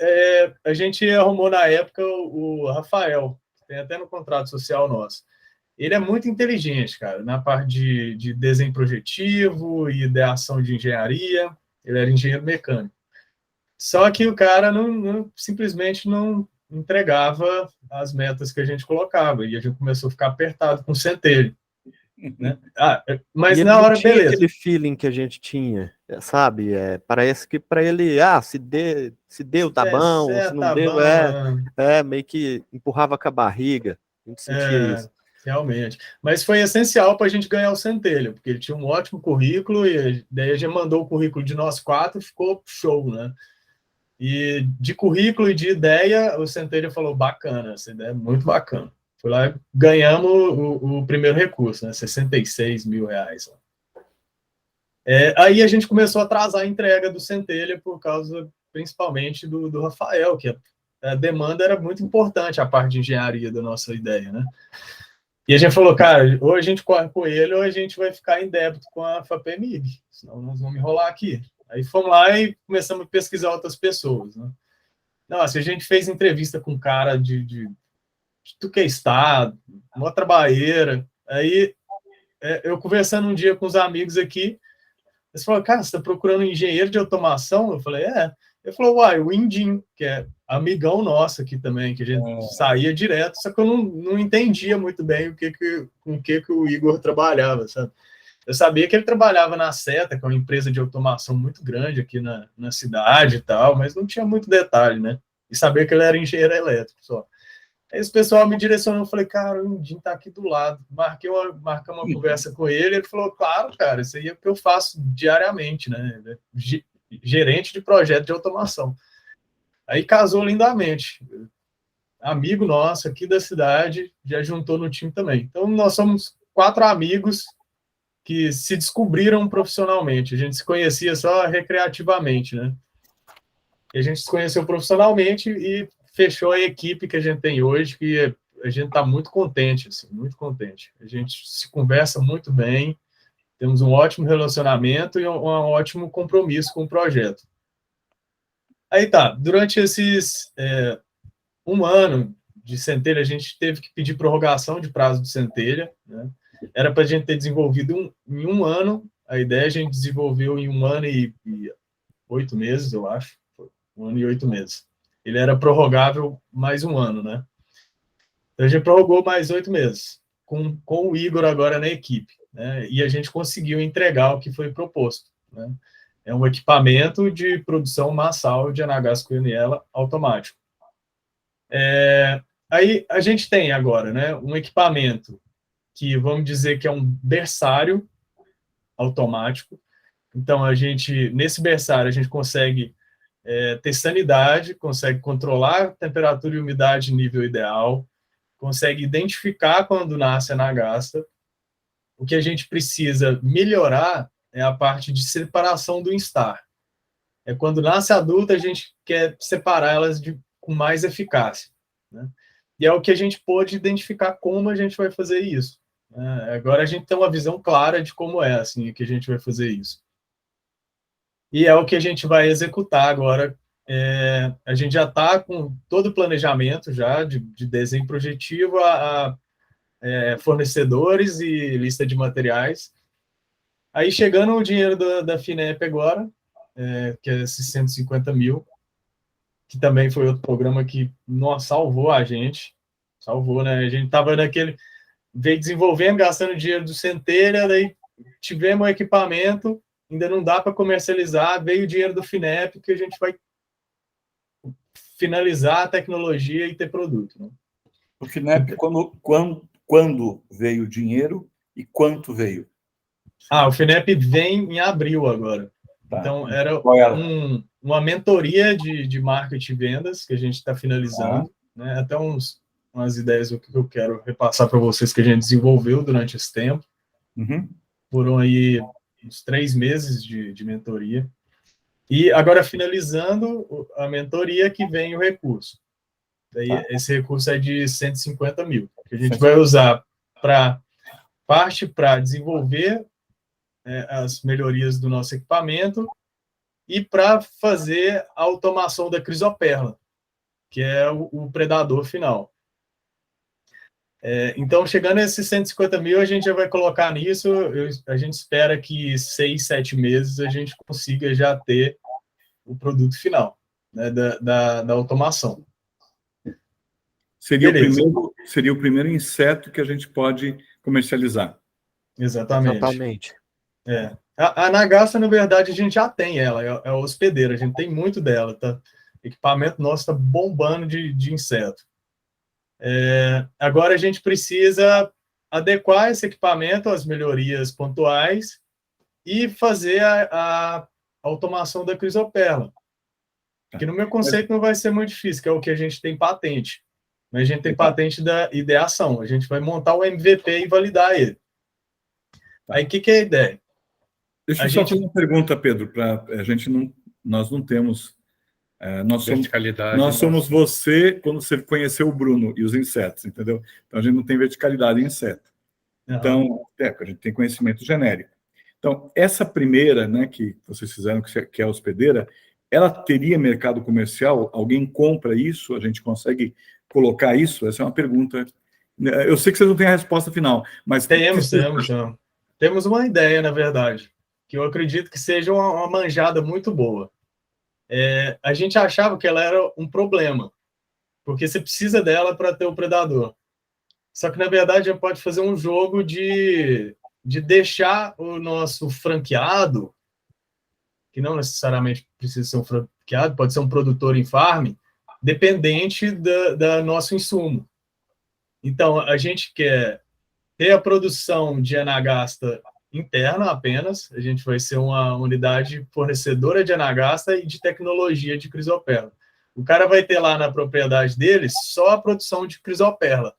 a gente arrumou na época o Rafael, que tem até no contrato social nosso. Ele é muito inteligente, cara, na parte de desenho projetivo e ideação de engenharia. Ele era engenheiro mecânico. Só que o cara simplesmente não entregava as metas que a gente colocava, e a gente começou a ficar apertado com o centelho. Né? Mas e na hora, tinha beleza. Aquele feeling que a gente tinha, sabe? Parece que para ele, se deu, tá bom, se não tá deu, bom, meio que empurrava com a barriga, a gente sentia isso. Realmente. Mas foi essencial para a gente ganhar o centelho, porque ele tinha um ótimo currículo, e daí a gente mandou o currículo de nós 4, ficou show, né? E de currículo e de ideia, o centelho falou, bacana, essa ideia é muito bacana. Foi lá e ganhamos o primeiro recurso, né? R$66 mil. Aí a gente começou a atrasar a entrega do centelha por causa, principalmente, do Rafael, que a demanda era muito importante, a parte de engenharia da nossa ideia, né? E a gente falou, cara, ou a gente corre com ele, ou a gente vai ficar em débito com a FAPEMIG, senão nós vamos enrolar aqui. Aí fomos lá e começamos a pesquisar outras pessoas, né? Nossa, a gente fez entrevista com um cara de tudo que é estado, uma trabalheira. Aí, eu conversando um dia com os amigos aqui, eles falaram, cara, você está procurando um engenheiro de automação? Eu falei, Ele falou, uai, o Indim, que é amigão nosso aqui também, que a gente saía direto, só que eu não entendia muito bem com o que o Igor trabalhava, sabe? Eu sabia que ele trabalhava na Seta, que é uma empresa de automação muito grande aqui na cidade e tal, mas não tinha muito detalhe, né? E sabia que ele era engenheiro elétrico só. Aí esse pessoal me direcionou, eu falei, cara, o Indim tá aqui do lado. Marcamos uma conversa com ele falou, claro, cara, isso aí é o que eu faço diariamente, né? Gerente de projeto de automação. Aí casou lindamente. Amigo nosso aqui da cidade, já juntou no time também. Então, nós somos 4 amigos que se descobriram profissionalmente. A gente se conhecia só recreativamente, né? E a gente se conheceu profissionalmente e fechou a equipe que a gente tem hoje, que a gente está muito contente, assim, muito contente. A gente se conversa muito bem, temos um ótimo relacionamento e um ótimo compromisso com o projeto. Aí tá, durante esses um ano de centelha, a gente teve que pedir prorrogação de prazo de centelha, né? Era para a gente ter desenvolvido em um ano, a ideia a gente desenvolveu em 1 ano e 8 meses, eu acho. 1 ano e 8 meses. Ele era prorrogável mais 1 ano, né? Então a gente prorrogou mais 8 meses, com o Igor agora na equipe, né? E a gente conseguiu entregar o que foi proposto, né? É um equipamento de produção massal de anagaço Cunhela automático. Aí a gente tem agora, né, um equipamento que, vamos dizer que é um berçário automático. Então, nesse berçário, a gente consegue ter sanidade, consegue controlar a temperatura e umidade em nível ideal, consegue identificar quando nasce a anagasta. O que a gente precisa melhorar é a parte de separação do instar. Quando nasce adulta, a gente quer separar elas com mais eficácia, né? E é o que a gente pôde identificar como a gente vai fazer isso. Agora a gente tem uma visão clara de como assim, que a gente vai fazer isso. E é o que a gente vai executar agora. A gente já está com todo o planejamento já de desenho projetivo a fornecedores e lista de materiais. Aí chegando o dinheiro da FINEP agora, que é esses 150 mil, que também foi outro programa que salvou a gente. Salvou, né? A gente estava veio desenvolvendo, gastando dinheiro do Centelha, daí tivemos o equipamento, ainda não dá para comercializar, veio o dinheiro do FINEP, que a gente vai finalizar a tecnologia e ter produto, né? O FINEP, quando veio o dinheiro e quanto veio? O FINEP vem em abril agora. Tá. Então, era uma mentoria de marketing e vendas que a gente está finalizando, né? Até umas ideias do que eu quero repassar para vocês que a gente desenvolveu durante esse tempo. Foram aí uns 3 meses de mentoria. E agora, finalizando a mentoria, que vem o recurso. Daí, esse recurso é de 150 mil, que a gente vai usar para desenvolver as melhorias do nosso equipamento e para fazer a automação da crisoperla, que é o predador final. Então, chegando a esses 150 mil, a gente já vai colocar nisso. A gente espera que 6, 7 meses a gente consiga já ter o produto final, né, da automação. seria o primeiro inseto que a gente pode comercializar. Exatamente. A Anagasta, na verdade, a gente já tem ela, é a hospedeira, a gente tem muito dela, tá? O equipamento nosso está bombando de inseto. Agora a gente precisa adequar esse equipamento às melhorias pontuais e fazer a automação da crisoperla. Que no meu conceito não vai ser muito difícil, que é o que a gente tem patente. Mas a gente tem patente da ideação. A gente vai montar o MVP e validar ele. Aí o que é a ideia? Deixa eu só fazer uma pergunta, Pedro, nós não temos... Nós somos você quando você conheceu o Bruno e os insetos, entendeu? Então, a gente não tem verticalidade em inseto. Então, a gente tem conhecimento genérico. Então, essa primeira, né, que vocês fizeram, que é a hospedeira, ela teria mercado comercial? Alguém compra isso? A gente consegue colocar isso? Essa é uma pergunta. Eu sei que vocês não têm a resposta final, mas... Temos uma ideia, na verdade, que eu acredito que seja uma manjada muito boa. A gente achava que ela era um problema, porque você precisa dela para ter o predador. Só que, na verdade, a gente pode fazer um jogo de deixar o nosso franqueado, que não necessariamente precisa ser um franqueado, pode ser um produtor em farm, dependente da nosso insumo. Então, a gente quer ter a produção de Anagasta interna apenas, a gente vai ser uma unidade fornecedora de Anagasta e de tecnologia de crisoperla. O cara vai ter lá na propriedade dele só a produção de crisoperla,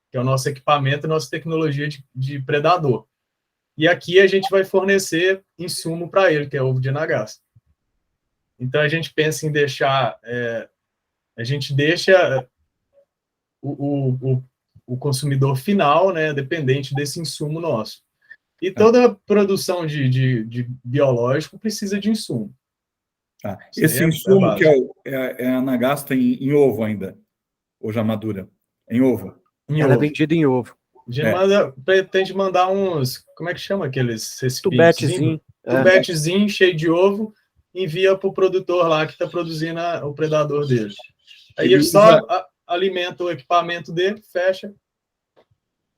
que é o nosso equipamento, nossa tecnologia de predador. E aqui a gente vai fornecer insumo para ele, que é ovo de Anagasta. Então a gente pensa em deixar, a gente deixa o consumidor final, né, dependente desse insumo nosso. E toda produção de biológico precisa de insumo. Esse insumo que é a Anagasta em ovo ainda, ou já madura? Em ovo? Ela é vendida em ovo. A gente pretende mandar uns, como é que chama aqueles tubetezinho? Tubetezinho cheio de ovo, envia para o produtor lá que está produzindo o predador dele. Aí ele só alimenta o equipamento dele, fecha.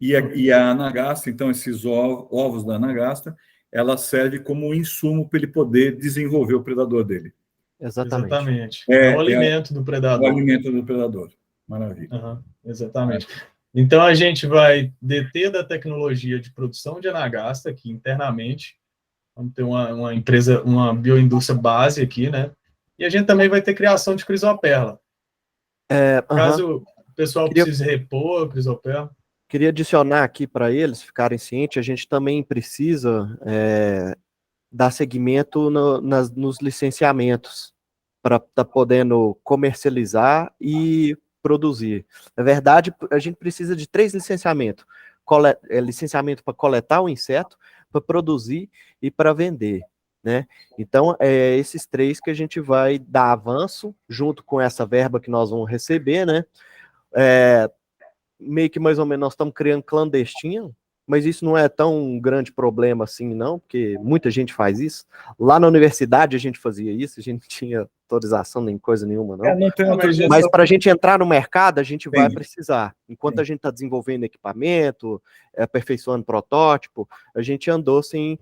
E a Anagasta, então, esses ovos da Anagasta, ela serve como insumo para ele poder desenvolver o predador dele. Exatamente. É o alimento do predador. O alimento do predador. Maravilha. Exatamente. Então, a gente vai deter da tecnologia de produção de Anagasta aqui internamente. Vamos ter uma empresa, uma bioindústria base aqui, né? E a gente também vai ter criação de crisoperla. Caso o pessoal precise repor a crisoperla. Queria adicionar aqui para eles ficarem cientes, a gente também precisa dar seguimento nos licenciamentos para estar podendo comercializar e produzir. Na verdade, a gente precisa de 3 licenciamentos. Licenciamento para coletar o inseto, para produzir e para vender, né? Então, esses 3 que a gente vai dar avanço, junto com essa verba que nós vamos receber, né? Meio que mais ou menos nós estamos criando clandestino, mas isso não é tão grande problema assim, não, porque muita gente faz isso. Lá na universidade a gente fazia isso, a gente não tinha autorização nem coisa nenhuma, não. Mas para a gente entrar no mercado, a gente vai precisar. Enquanto a gente está desenvolvendo equipamento, aperfeiçoando protótipo, a gente andou sem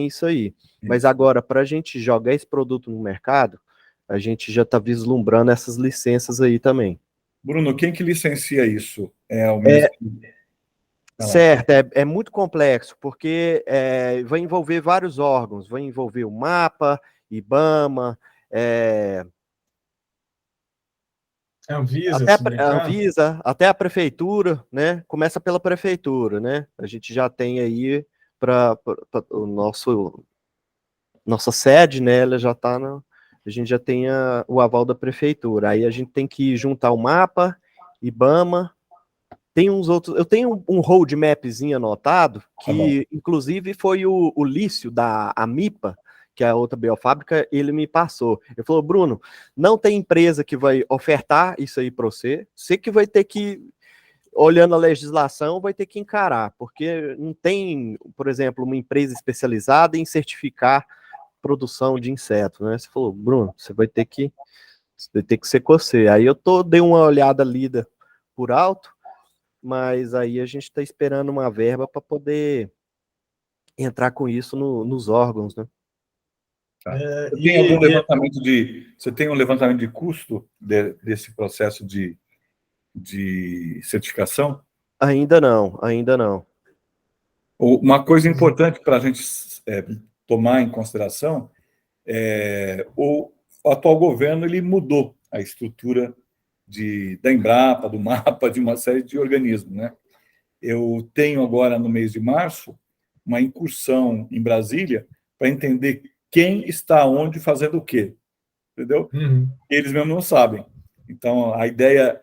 isso aí. Mas agora, para a gente jogar esse produto no mercado, a gente já está vislumbrando essas licenças aí também. Bruno, quem que licencia isso? É o mesmo? Certo, é muito complexo, porque vai envolver vários órgãos, vai envolver o MAPA, IBAMA, Anvisa, até a prefeitura, né? Começa pela prefeitura, né? A gente já tem aí para o nossa sede, né? Ela já está a gente já tem o aval da prefeitura. Aí a gente tem que juntar o MAPA, IBAMA. Tem uns outros. Eu tenho um roadmapzinho anotado, que inclusive foi o Lício da Amipa, que é a outra biofábrica, ele me passou. Ele falou: Bruno, não tem empresa que vai ofertar isso aí para você. Você que vai ter que, olhando a legislação, vai ter que encarar, porque não tem, por exemplo, uma empresa especializada em certificar produção de insetos, né? Você falou: Bruno, você vai ter que ser com você. Aí eu dei uma olhada lida por alto, mas aí a gente está esperando uma verba para poder entrar com isso nos órgãos, né? Tá. Você tem um levantamento de custo desse processo de certificação? Ainda não. Uma coisa importante para a gente tomar em consideração o atual governo ele mudou a estrutura da Embrapa, do MAPA, de uma série de organismos, né? Eu tenho agora, no mês de março, uma incursão em Brasília para entender quem está onde fazendo o quê, entendeu? Eles mesmos não sabem. Então, a ideia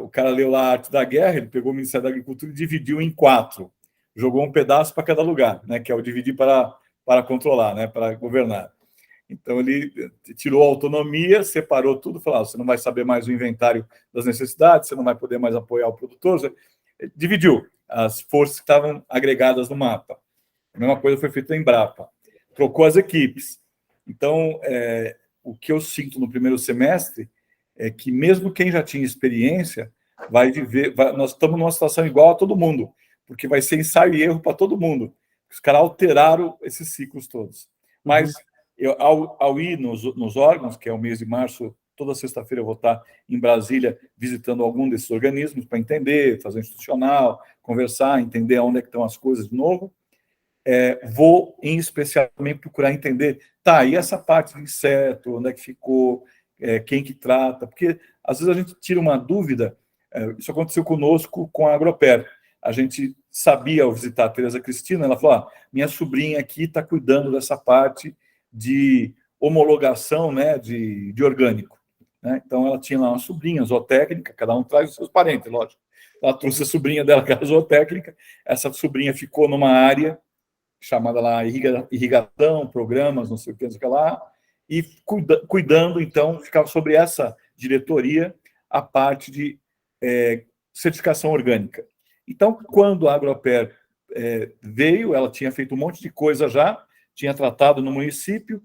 o cara leu lá a Arte da Guerra, ele pegou o Ministério da Agricultura e dividiu em 4. Jogou um pedaço para cada lugar, né? Que é o dividir para controlar, né? Para governar. Então, ele tirou a autonomia, separou tudo, falou, você não vai saber mais o inventário das necessidades, você não vai poder mais apoiar o produtor. Dividiu as forças que estavam agregadas no mapa. A mesma coisa foi feita em Embrapa. Trocou as equipes. Então, o que eu sinto no primeiro semestre é que mesmo quem já tinha experiência vai viver... nós estamos numa situação igual a todo mundo, porque vai ser ensaio e erro para todo mundo. Os caras alteraram esses ciclos todos. Mas... ao ir nos órgãos, que é o mês de março, toda sexta-feira eu vou estar em Brasília visitando algum desses organismos para entender, fazer institucional, conversar, entender onde é que estão as coisas de novo. Vou, em especial, também procurar entender, e essa parte de inseto, onde é que ficou, quem que trata, porque às vezes a gente tira uma dúvida, isso aconteceu conosco com a Agroper. A gente sabia, ao visitar a Tereza Cristina, ela falou, minha sobrinha aqui está cuidando dessa parte de homologação, né, de orgânico. Né? Então, ela tinha lá uma sobrinha zootécnica, cada um traz os seus parentes, lógico. Ela trouxe a sobrinha dela, que era zootécnica, essa sobrinha ficou numa área chamada lá irrigação, programas, não sei o que lá, e cuidando, então, ficava sobre essa diretoria a parte de certificação orgânica. Então, quando a Agroper veio, ela tinha feito um monte de coisa já, tinha tratado no município,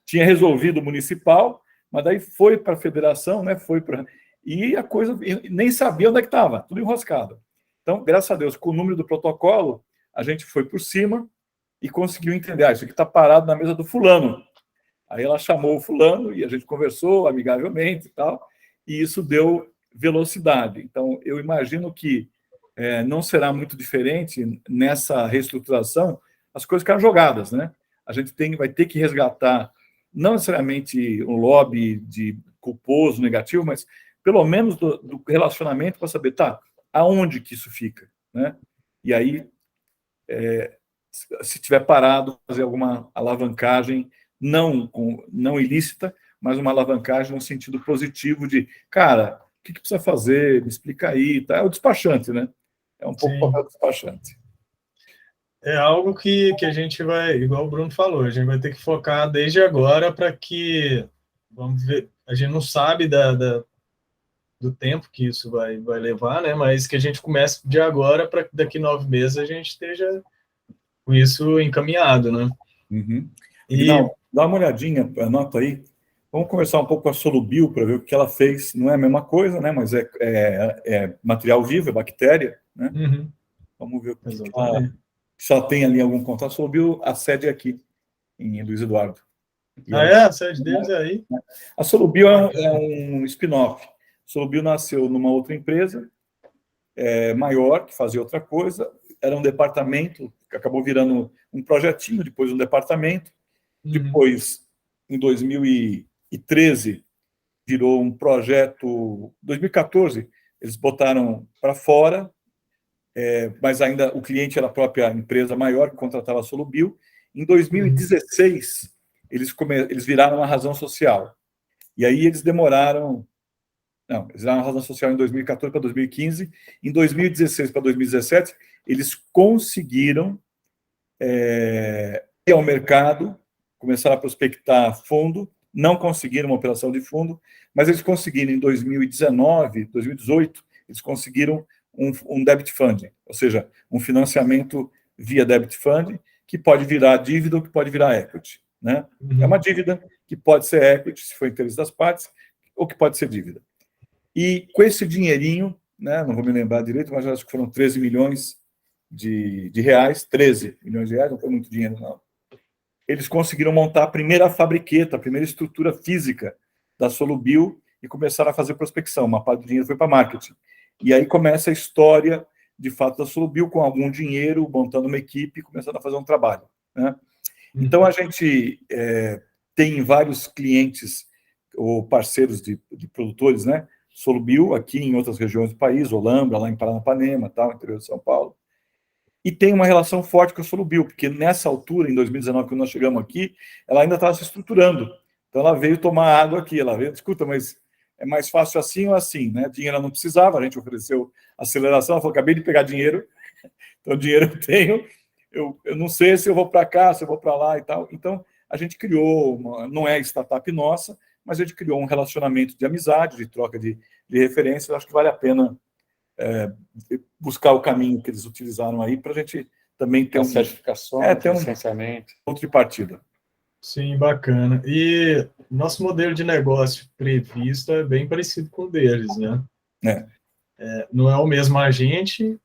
tinha resolvido o municipal, mas daí foi para a federação, né? E a coisa nem sabia onde é que estava, tudo enroscado. Então, graças a Deus, com o número do protocolo, a gente foi por cima e conseguiu entender, isso aqui está parado na mesa do fulano. Aí ela chamou o fulano e a gente conversou amigavelmente e tal, e isso deu velocidade. Então, eu imagino que não será muito diferente nessa reestruturação. As coisas ficaram jogadas, né? A gente vai ter que resgatar, não necessariamente um lobby de culposo, negativo, mas pelo menos do relacionamento para saber, aonde que isso fica, né? E aí, se tiver parado, fazer alguma alavancagem, não ilícita, mas uma alavancagem no sentido positivo de, cara, o que precisa fazer? Me explica aí, tá? É o despachante, né? É um pouco o papel do despachante. É algo que a gente vai, igual o Bruno falou, a gente vai ter que focar desde agora para que, vamos ver, a gente não sabe do tempo que isso vai levar, né? Mas que a gente comece de agora para que daqui 9 meses a gente esteja com isso encaminhado, né? Uhum. Não, dá uma olhadinha, anota aí. Vamos conversar um pouco com a Solubio para ver o que ela fez. Não é a mesma coisa, né? Mas é material vivo, é bactéria, né? Uhum. Vamos ver o que se ela tem ali algum contato. A Solubio, a sede é aqui, em Luiz Eduardo. A sede deles é aí? A Solubio é um spin-off. A Solubio nasceu numa outra empresa maior, que fazia outra coisa. Era um departamento, que acabou virando um projetinho, depois um departamento. Depois, em 2013, virou um projeto. Em 2014, eles botaram para fora, mas ainda o cliente era a própria empresa maior que contratava a Solubio. Em 2016, eles viraram uma razão social. E aí eles demoraram... Não, eles viraram uma razão social em 2014 para 2015. Em 2016 para 2017, eles conseguiram ir ao mercado, começaram a prospectar fundo, não conseguiram uma operação de fundo, mas eles conseguiram em 2019, 2018, eles conseguiram um debt funding, ou seja, um financiamento via debt funding, que pode virar dívida ou que pode virar equity, né? É uma dívida que pode ser equity, se for interesse das partes, ou que pode ser dívida. E com esse dinheirinho, né, não vou me lembrar direito, mas acho que foram 13 milhões de reais, 13 milhões de reais, não foi muito dinheiro, não. Eles conseguiram montar a primeira fabriqueta, a primeira estrutura física da Solubil e começaram a fazer prospecção. Uma parte do dinheiro foi para marketing. E aí começa a história, de fato, da Solubil, com algum dinheiro, montando uma equipe e começando a fazer um trabalho, né? Então, a gente tem vários clientes ou parceiros de produtores, né? Solubil, aqui em outras regiões do país, Olambra, lá em Paranapanema, tal, interior de São Paulo. E tem uma relação forte com a Solubil, porque nessa altura, em 2019, quando nós chegamos aqui, ela ainda estava se estruturando. Então, ela veio tomar água aqui. Ela veio, escuta, mas é mais fácil assim ou assim, né? Dinheiro ela não precisava, a gente ofereceu aceleração, ela falou, acabei de pegar dinheiro, então dinheiro eu tenho, eu não sei se eu vou para cá, se eu vou para lá e tal. Então, a gente criou, não é startup nossa, mas a gente criou um relacionamento de amizade, de troca de referências. Acho que vale a pena buscar o caminho que eles utilizaram aí para a gente também ter certificação, ter licenciamento. Ponto de partida. Sim, bacana. E nosso modelo de negócio previsto é bem parecido com o deles, né? Não é o mesmo agente,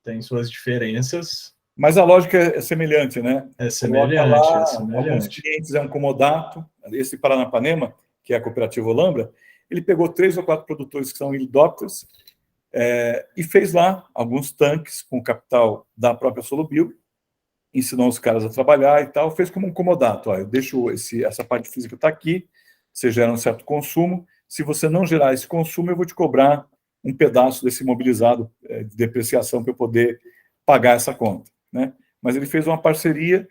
tem suas diferenças. Mas a lógica é semelhante, né? É semelhante, lá, é semelhante. Alguns clientes é um comodato, esse Paranapanema, que é a cooperativa Olambra, ele pegou 3 ou 4 produtores que são helicópteros e fez lá alguns tanques com capital da própria Solubil, ensinou os caras a trabalhar e tal, fez como um comodato. Eu deixo essa parte física está aqui, você gera um certo consumo, se você não gerar esse consumo, eu vou te cobrar um pedaço desse imobilizado de depreciação para eu poder pagar essa conta, né? Mas ele fez uma parceria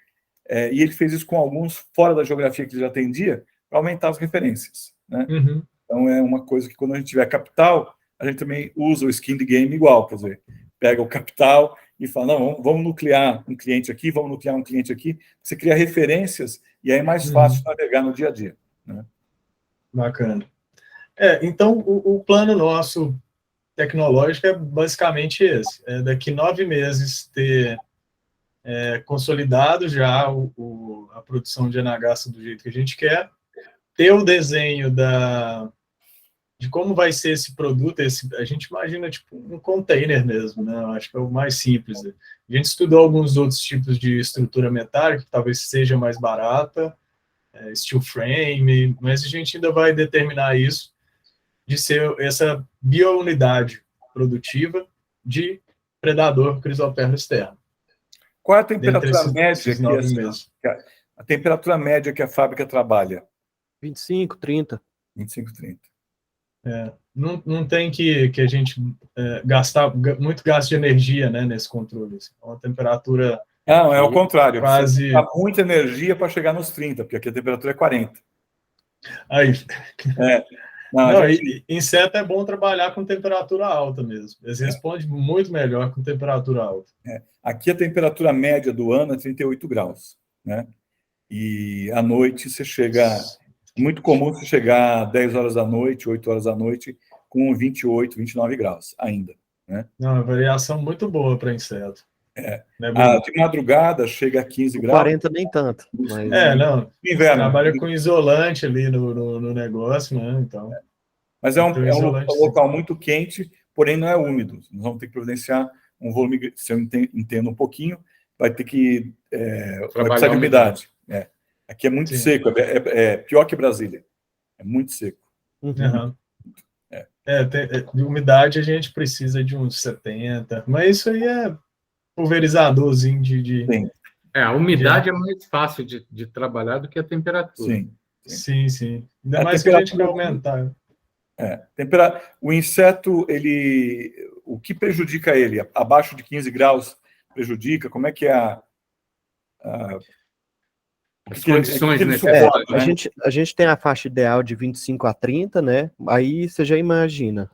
e ele fez isso com alguns fora da geografia que ele já atendia para aumentar as referências, né? Uhum. Então é uma coisa que quando a gente tiver capital, a gente também usa o skin de game igual, quer dizer, pega o capital e fala, não, vamos nuclear um cliente aqui, vamos nuclear um cliente aqui, você cria referências e aí é mais fácil navegar no dia a dia, né? Bacana. Então, o plano nosso tecnológico é basicamente esse. Daqui 9 meses ter consolidado já a produção de NHS do jeito que a gente quer, ter o desenho de como vai ser esse produto, a gente imagina tipo um container mesmo, né? Eu acho que é o mais simples. A gente estudou alguns outros tipos de estrutura metálica, que talvez seja mais barata, steel frame, mas a gente ainda vai determinar isso de ser essa biounidade produtiva de predador crisopterno externo. Qual é a temperatura média a temperatura média que a fábrica trabalha? 25, 30. 25, 30. Não tem que a gente gastar muito gasto de energia, né, nesse controle. É uma temperatura... Não, é o contrário. Quase... Você dá muita energia para chegar nos 30, porque aqui a temperatura é 40. Aí... Não, inseto é bom trabalhar com temperatura alta mesmo. Eles respondem muito melhor com temperatura alta. Aqui a temperatura média do ano é 38 graus, né? E à noite você chega... Muito comum você chegar 10 horas da noite, 8 horas da noite, com 28, 29 graus ainda, né? Uma variação muito boa para inseto. De madrugada chega a 15 graus. 40 nem tanto. Mas... não. Inverno. Trabalha com isolante ali no negócio, né? Então, mas é um local muito quente, porém não é úmido. Nós vamos ter que providenciar um volume, se eu entendo um pouquinho, vai ter que vai precisar de umidade. Aqui é muito seco, é pior que Brasília. É muito seco. De umidade a gente precisa de uns 70, mas isso aí é pulverizadorzinho de... A umidade é mais fácil de trabalhar do que a temperatura. Sim. Ainda mais que a gente vai aumentar. O inseto, o que prejudica ele? Abaixo de 15 graus prejudica? Como é que é as condições necessárias? A gente tem a faixa ideal de 25 a 30, né? Aí você já imagina,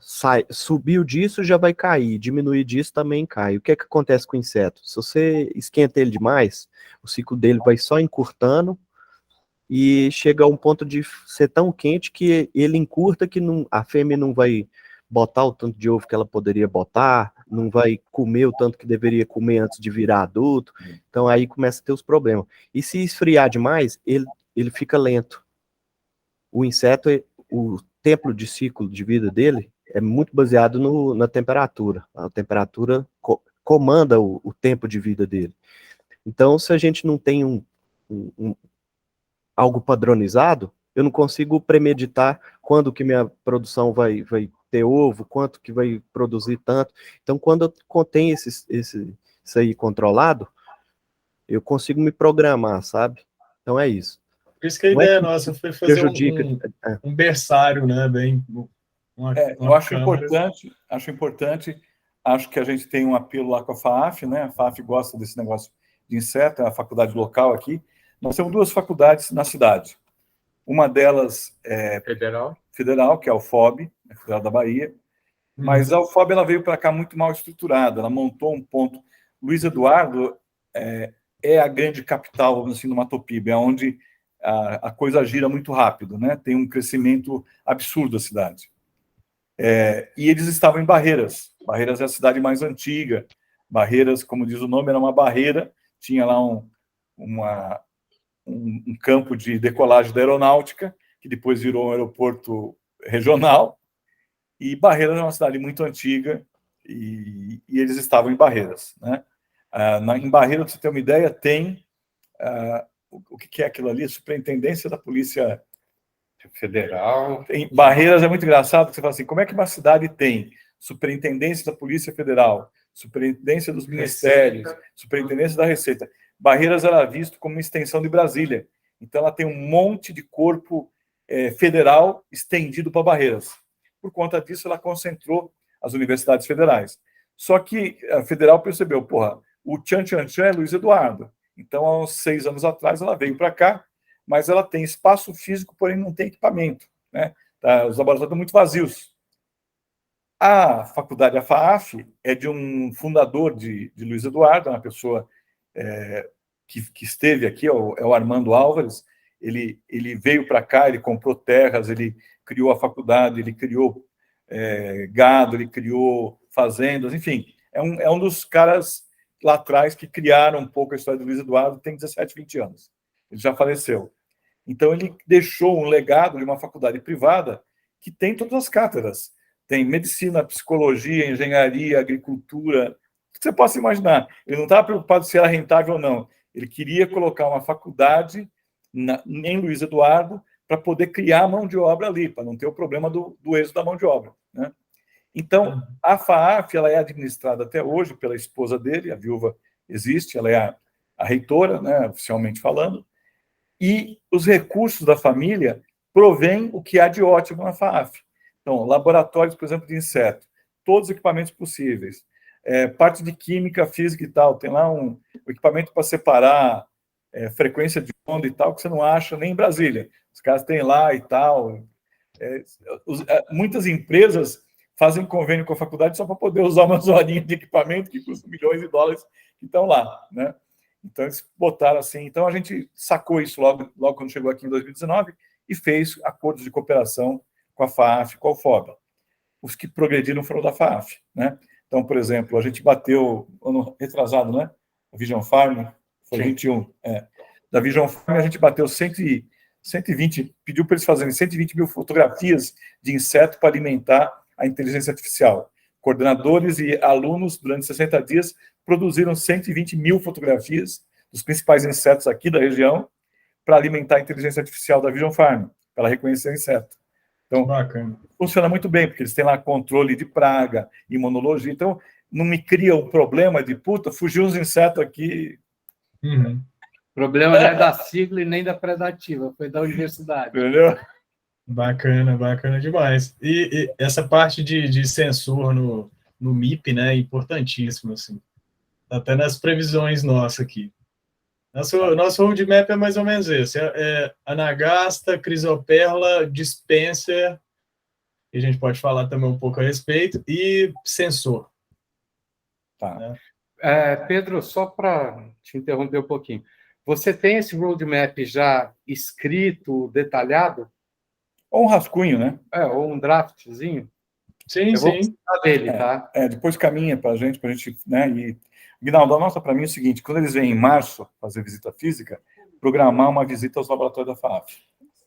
subiu disso já vai cair, diminuir disso também cai. O que é que acontece com o inseto? Se você esquenta ele demais, o ciclo dele vai só encurtando e chega a um ponto de ser tão quente que ele encurta que a fêmea não vai botar o tanto de ovo que ela poderia botar, não vai comer o tanto que deveria comer antes de virar adulto, então aí começa a ter os problemas. E se esfriar demais, ele fica lento. O inseto, o tempo de ciclo de vida dele é muito baseado na temperatura. A temperatura comanda o tempo de vida dele. Então, se a gente não tem algo padronizado, eu não consigo premeditar quando que minha produção vai ter ovo, quanto que vai produzir tanto. Então, quando eu tenho isso aí controlado, eu consigo me programar, sabe? Então é isso. Por isso que a ideia nossa foi fazer um berçário, né? Eu acho importante, acho que a gente tem um apelo lá com a FAAF, né? A FAAF gosta desse negócio de inseto, é a faculdade local aqui. Nós temos 2 faculdades na cidade. Uma delas é federal, que é a UFOB, a Federal da Bahia. Mas a UFOB ela veio para cá muito mal estruturada, ela montou um ponto. Luiz Eduardo é a grande capital, vamos assim, do Matopiba, é onde a coisa gira muito rápido, né? Tem um crescimento absurdo a cidade. E eles estavam em Barreiras. Barreiras é a cidade mais antiga. Barreiras, como diz o nome, era uma barreira, tinha lá um campo de decolagem da aeronáutica, que depois virou um aeroporto regional. E Barreiras é uma cidade muito antiga, e eles estavam em Barreiras, né? Em Barreiras, para você ter uma ideia, tem o que é aquilo ali? Superintendência da Polícia Federal. Em Barreiras é muito engraçado, porque você fala assim, como é que uma cidade tem Superintendência da Polícia Federal, Superintendência dos Ministérios, Superintendência da Receita? Barreiras era visto como uma extensão de Brasília. Então, ela tem um monte de corpo federal estendido para Barreiras. Por conta disso, ela concentrou as universidades federais. Só que a federal percebeu, o tchan-tchan-tchan é Luiz Eduardo. Então, há uns 6 anos atrás, ela veio para cá, mas ela tem espaço físico, porém não tem equipamento, né? Os laboratórios estão muito vazios. A faculdade, a FAAF, é de um fundador de Luiz Eduardo, uma pessoa que esteve aqui, é o Armando Álvares. Ele veio para cá, ele comprou terras, ele criou a faculdade, ele criou gado, ele criou fazendas, enfim, é um dos caras lá atrás que criaram um pouco a história do Luiz Eduardo, tem 17, 20 anos. Ele já faleceu. Então, ele deixou um legado de uma faculdade privada que tem todas as cátedras. Tem medicina, psicologia, engenharia, agricultura, o que você possa imaginar. Ele não estava preocupado se era rentável ou não. Ele queria colocar uma faculdade em Luiz Eduardo para poder criar mão de obra ali, para não ter o problema do êxodo da mão de obra, né? Então, a FAAF ela é administrada até hoje pela esposa dele, a viúva existe, ela é a reitora, né, oficialmente falando, e os recursos da família provêm o que há de ótimo na FAAF. Então, laboratórios, por exemplo, de inseto, todos os equipamentos possíveis, parte de química, física e tal, tem lá um equipamento para separar frequência de onda e tal, que você não acha nem em Brasília. Os caras têm lá e tal. Muitas empresas fazem convênio com a faculdade só para poder usar umas horinhas de equipamento que custam milhões de dólares que estão lá, né? Então, eles botaram assim. Então, a gente sacou isso logo quando chegou aqui em 2019 e fez acordos de cooperação com a FAAF, com a UFOB. Os que progrediram foram da FAAF, né? Então, por exemplo, a gente bateu, ano retrasado, né? A Vision Farm, foi 21. Da Vision Farm, a gente bateu 120, pediu para eles fazerem 120 mil fotografias de inseto para alimentar a inteligência artificial. Coordenadores e alunos, durante 60 dias, produziram 120 mil fotografias dos principais insetos aqui da região para alimentar a inteligência artificial da Vision Farm, para ela reconhecer o inseto. Então, bacana. Funciona muito bem, porque eles têm lá controle de praga, imunologia. Então, não me cria o problema de, fugiu uns insetos aqui. O problema não é da sigla e nem da predativa, foi da universidade. Entendeu? Bacana demais. E essa parte de sensor no MIP, né, é importantíssimo, assim. Até nas previsões nossas aqui. Nosso roadmap é mais ou menos esse. Anagasta, Crisoperla, Dispenser, que a gente pode falar também um pouco a respeito, e sensor. Tá. Né? Pedro, só para te interromper um pouquinho. Você tem esse roadmap já escrito, detalhado? Ou um rascunho, né? Ou um draftzinho? Sim, vou precisar dele, tá? Depois caminha para a gente, né? E, Guinaldo, anota para mim o seguinte: quando eles vêm em março fazer visita física, programar uma visita aos laboratórios da FAAF.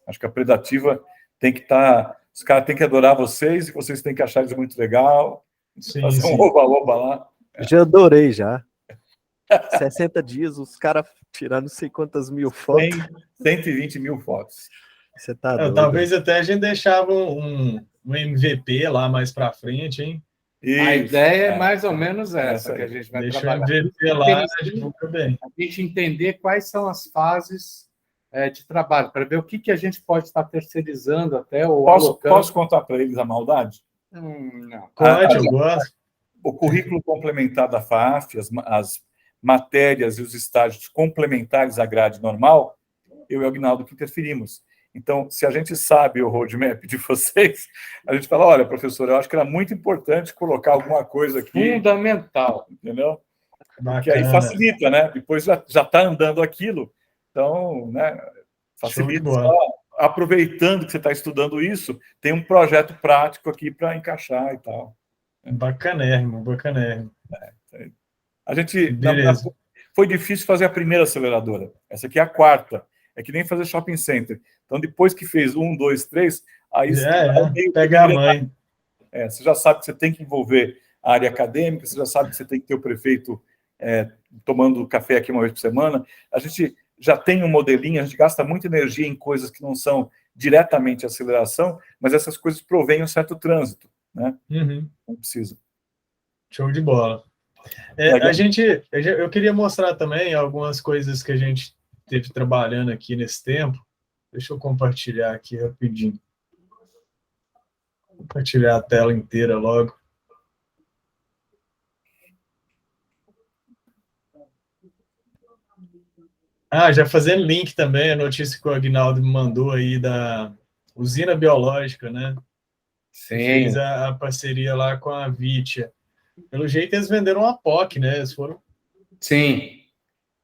Acho que a predativa tem que estar os caras têm que adorar vocês e vocês têm que achar eles muito legal. Sim, fazer um oba-oba lá. Já adorei, já. 60 dias, os caras tirando não sei quantas mil fotos. 120 mil fotos. Você tá doido. Talvez até a gente deixava um MVP lá mais para frente, hein? A ideia é mais ou menos essa que a gente vai Deixa trabalhar. Deixa o MVP lá, divulga bem. A gente entender quais são as fases de trabalho, para ver o que a gente pode estar terceirizando até ou Posso contar para eles a maldade? Não. Pode, eu gosto. O currículo complementar da FAAF, as matérias e os estágios complementares à grade normal, eu e o Aguinaldo que interferimos. Então, se a gente sabe o roadmap de vocês, a gente fala, olha, professor, eu acho que era muito importante colocar alguma coisa aqui. Fundamental. Entendeu? Porque aí facilita, né? Depois já está andando aquilo. Então, né, facilita. Aproveitando que você está estudando isso, tem um projeto prático aqui para encaixar e tal. Bacanérrimo, bacanérrimo. A gente... foi difícil fazer a primeira aceleradora. Essa aqui é a quarta. É que nem fazer shopping center. Então, depois que fez 1, 2, 3, aí pega a mãe. Você já sabe que você tem que envolver a área acadêmica, você já sabe que você tem que ter o prefeito tomando café aqui uma vez por semana. A gente já tem um modelinho, a gente gasta muita energia em coisas que não são diretamente aceleração, mas essas coisas provêm um certo trânsito, né? Não precisa. Show de bola. Eu queria mostrar também algumas coisas que a gente teve trabalhando aqui nesse tempo. Deixa eu compartilhar aqui rapidinho. Vou compartilhar a tela inteira logo. Já fazendo link também, a notícia que o Aguinaldo me mandou aí da usina biológica, né? Sim. Fez a parceria lá com a Vitia. Pelo jeito, eles venderam a POC, né? Eles foram... Sim.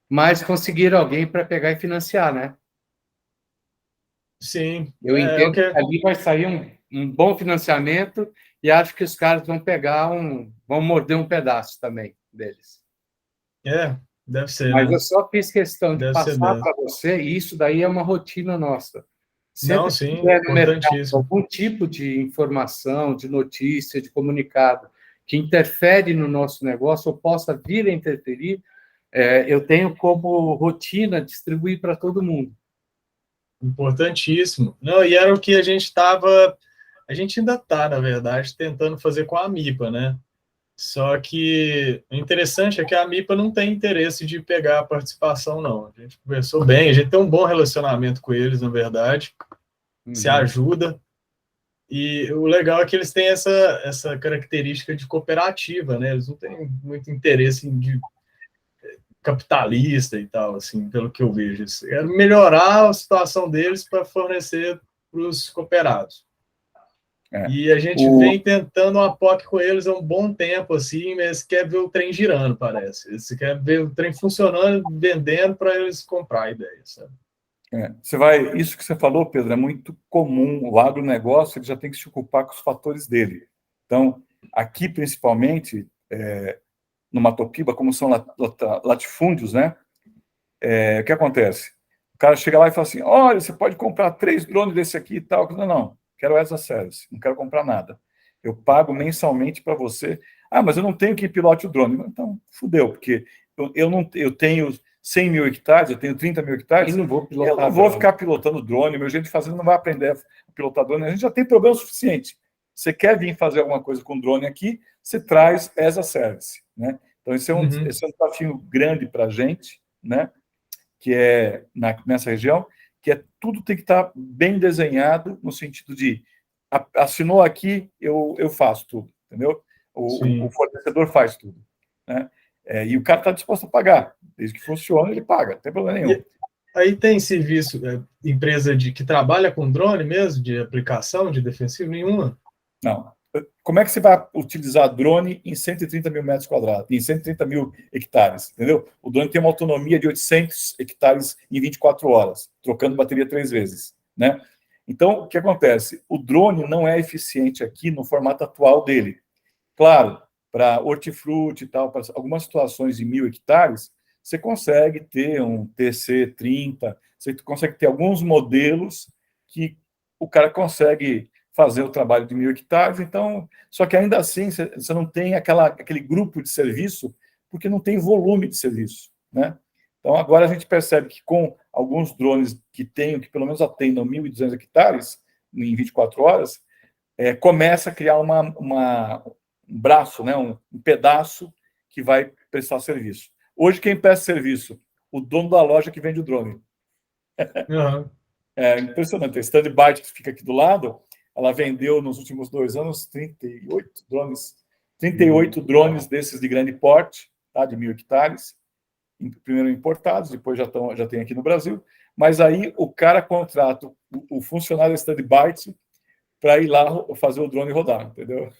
Mas conseguiram alguém para pegar e financiar, né? Sim. Eu entendo que ali vai sair um bom financiamento e acho que os caras vão vão morder um pedaço também deles. Deve ser. Mas né? eu só fiz questão de passar para você, e isso daí é uma rotina nossa. Não, sim, importantíssimo. Algum tipo de informação, de notícia, de comunicado que interfere no nosso negócio ou possa vir a interferir, eu tenho como rotina distribuir para todo mundo. Importantíssimo. Não, e era o que a gente ainda está, na verdade, tentando fazer com a MIPA, né? Só que o interessante é que a MIPA não tem interesse de pegar a participação, não. A gente conversou bem, a gente tem um bom relacionamento com eles, na verdade, se ajuda. E o legal é que eles têm essa característica de cooperativa, né? Eles não têm muito interesse de capitalista e tal, assim, pelo que eu vejo. É melhorar a situação deles para fornecer para os cooperados. E a gente vem tentando uma POC com eles há um bom tempo, assim, mas quer ver o trem girando, parece. Eles quer ver o trem funcionando, vendendo para eles comprar a ideia, sabe? Isso que você falou, Pedro, é muito comum. O agronegócio ele já tem que se ocupar com os fatores dele. Então, aqui, principalmente, no Matopiba, como são latifúndios, né? O que acontece? O cara chega lá e fala assim, olha, você pode comprar 3 drones desse aqui e tal. Não, quero as a service, não quero comprar nada. Eu pago mensalmente para você. Mas eu não tenho quem pilote o drone. Então, fudeu, porque eu tenho 100 mil hectares, eu tenho 30 mil hectares, eu não vou ficar pilotando drone, meu jeito de fazer não vai aprender a pilotar drone, a gente já tem problema suficiente. Você quer vir fazer alguma coisa com drone aqui, você traz as a service, né? Então, esse é um desafio grande para a gente, né? Que é nessa região, que tudo tem que estar bem desenhado, no sentido de assinou aqui, eu faço tudo, entendeu? O fornecedor faz tudo, né? E o cara está disposto a pagar, desde que funcione, ele paga, não tem problema nenhum. E aí tem serviço, empresa que trabalha com drone mesmo, de aplicação, de defensivo? Nenhuma? Não. Como é que você vai utilizar drone em 130 mil metros quadrados, em 130 mil hectares, entendeu? O drone tem uma autonomia de 800 hectares em 24 horas, trocando bateria 3 vezes, né? Então, o que acontece? O drone não é eficiente aqui no formato atual dele. Claro, para hortifruti e tal, para algumas situações de 1.000 hectares, você consegue ter um TC30, você consegue ter alguns modelos que o cara consegue fazer o trabalho de 1.000 hectares. Então, só que ainda assim você não tem aquele grupo de serviço, porque não tem volume de serviço, né? Então, agora a gente percebe que com alguns drones que pelo menos atendam 1.200 hectares em 24 horas, começa a criar um braço, né? um pedaço que vai prestar serviço. Hoje, quem presta serviço? O dono da loja que vende o drone. Uhum. É impressionante. A Standbyte, que fica aqui do lado, ela vendeu nos últimos 2 anos 38 drones. 38 drones desses de grande porte, tá? De 1.000 hectares. Primeiro importados, depois já tem aqui no Brasil. Mas aí o cara contrata o funcionário da Standbyte para ir lá fazer o drone rodar, entendeu?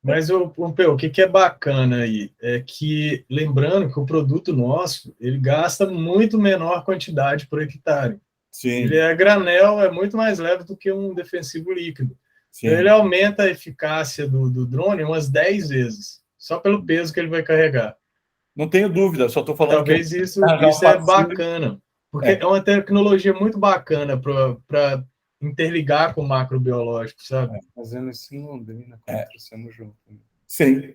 Mas, o que é bacana aí é que, lembrando que o produto nosso, ele gasta muito menor quantidade por hectare. Sim. Ele é granel, é muito mais leve do que um defensivo líquido. Sim. Então, ele aumenta a eficácia do drone umas 10 vezes, só pelo peso que ele vai carregar. Não tenho dúvida, só estou falando Talvez que... isso é bacana, porque é uma tecnologia muito bacana para interligar com o macrobiológico, sabe? Fazendo isso em Londrina, trouxemos junto. Sim.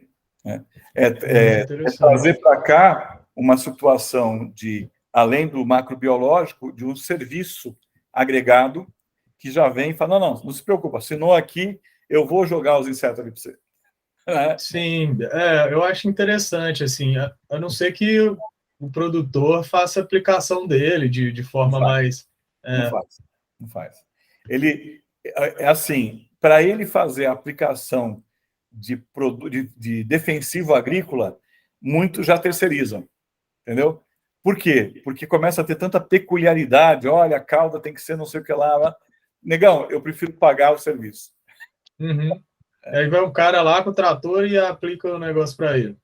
É trazer para cá uma situação de, além do macrobiológico, de um serviço agregado que já vem e fala, não se preocupa, assinou aqui, eu vou jogar os insetos ali para você. Sim, eu acho interessante, assim, a não ser que o produtor faça a aplicação dele de forma mais... Não faz. Ele, assim, para ele fazer a aplicação de defensivo agrícola, muitos já terceirizam, entendeu? Por quê? Porque começa a ter tanta peculiaridade, olha, a cauda tem que ser não sei o que lá. Negão, eu prefiro pagar o serviço. Uhum. Aí vai um cara lá com o trator e aplica o negócio para ele.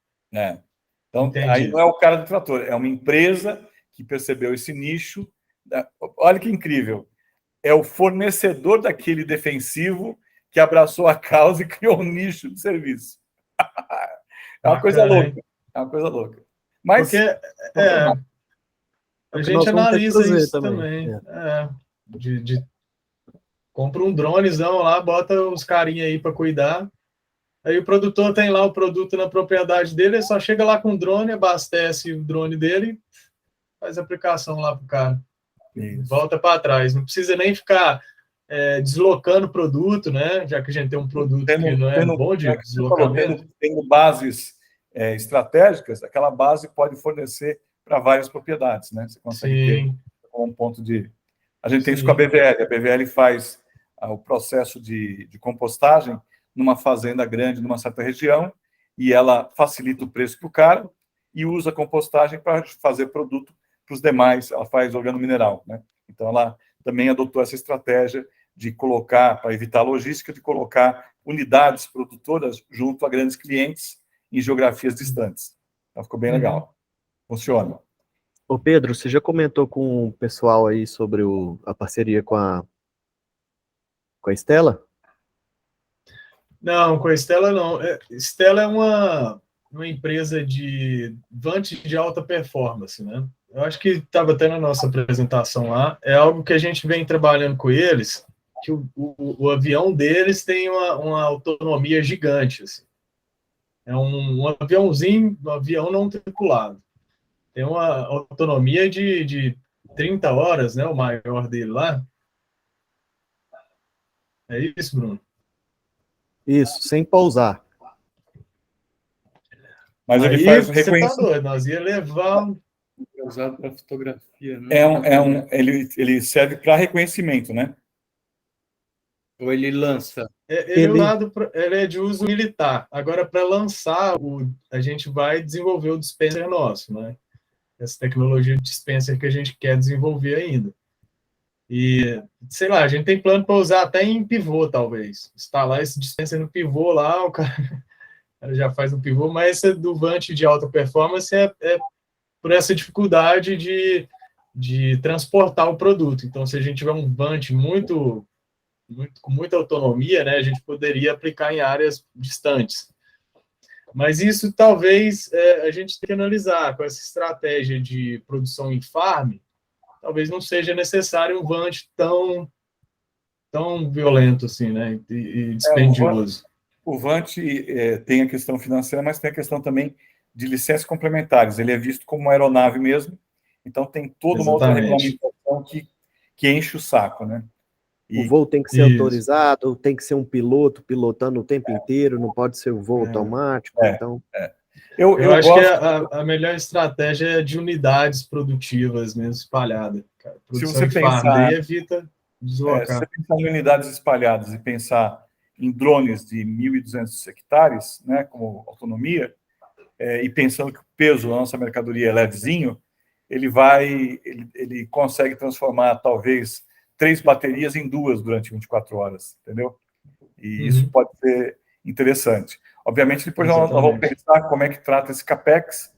Então, entendi. Aí não é o cara do trator, é uma empresa que percebeu esse nicho. Olha que incrível. É o fornecedor daquele defensivo que abraçou a causa e criou um nicho de serviço. É uma coisa louca. É uma coisa louca. Mas porque a gente analisa isso também. Compra um dronezão lá, bota os carinha aí para cuidar. Aí o produtor tem lá o produto na propriedade dele, ele só chega lá com o drone, abastece o drone dele, faz a aplicação lá pro cara. Isso. Volta para trás. Não precisa nem ficar deslocando o produto, né? Já que a gente tem um produto que não é bom de deslocamento. Tendo bases estratégicas, aquela base pode fornecer para várias propriedades, né? Você consegue ter como um ponto de... A gente tem isso com a BVL. A BVL faz o processo de compostagem numa fazenda grande, numa certa região, e ela facilita o preço para o cara e usa a compostagem para fazer produto para os demais. Ela faz organo mineral, né? Então, ela também adotou essa estratégia de colocar, para evitar a logística, de colocar unidades produtoras junto a grandes clientes em geografias distantes. Então, ficou bem legal. Funciona. Ô Pedro, você já comentou com o pessoal aí sobre a parceria com a Stella? Não, com a Stella não. Stella é uma empresa de vante de alta performance, né? Eu acho que estava até na nossa apresentação lá. É algo que a gente vem trabalhando com eles, que o avião deles tem uma autonomia gigante. Assim. É um aviãozinho, um avião não tripulado. Tem uma autonomia de 30 horas, né? O maior dele lá. É isso, Bruno? Isso, sem pousar. Mas aí, ele faz reconhecimento. Tá doido, nós ia levar... usado para fotografia, né? Ele serve para reconhecimento, né? Ou ele lança? Ele é de uso militar. Agora, para lançar, a gente vai desenvolver o dispenser nosso, né? Essa tecnologia de dispenser que a gente quer desenvolver ainda. E, sei lá, a gente tem plano para usar até em pivô, talvez. Instalar esse dispenser no pivô lá, o cara já faz no pivô, mas esse do vante de alta performance é por essa dificuldade de transportar o produto. Então, se a gente tiver um vante com muita autonomia, né, a gente poderia aplicar em áreas distantes. Mas isso talvez a gente tenha que analisar com essa estratégia de produção em farm, talvez não seja necessário um vante tão tão violento assim, né? E dispendioso. O Vant tem a questão financeira, mas tem a questão também de licenças complementares. Ele é visto como uma aeronave mesmo, então tem toda uma outra regulamentação que enche o saco, né? O voo tem que ser autorizado, tem que ser um piloto pilotando o tempo inteiro, não pode ser um voo automático, então... Eu acho que a melhor estratégia é de unidades produtivas mesmo espalhadas. Se você pensar, evita deslocar. Se você pensar em unidades espalhadas e pensar em drones de 1.200 hectares, né, como autonomia, e pensando que o peso da nossa mercadoria é levezinho, ele consegue transformar talvez 3 baterias em 2 durante 24 horas, entendeu? E isso pode ser interessante. Obviamente, depois nós vamos pensar como é que trata esse CAPEX,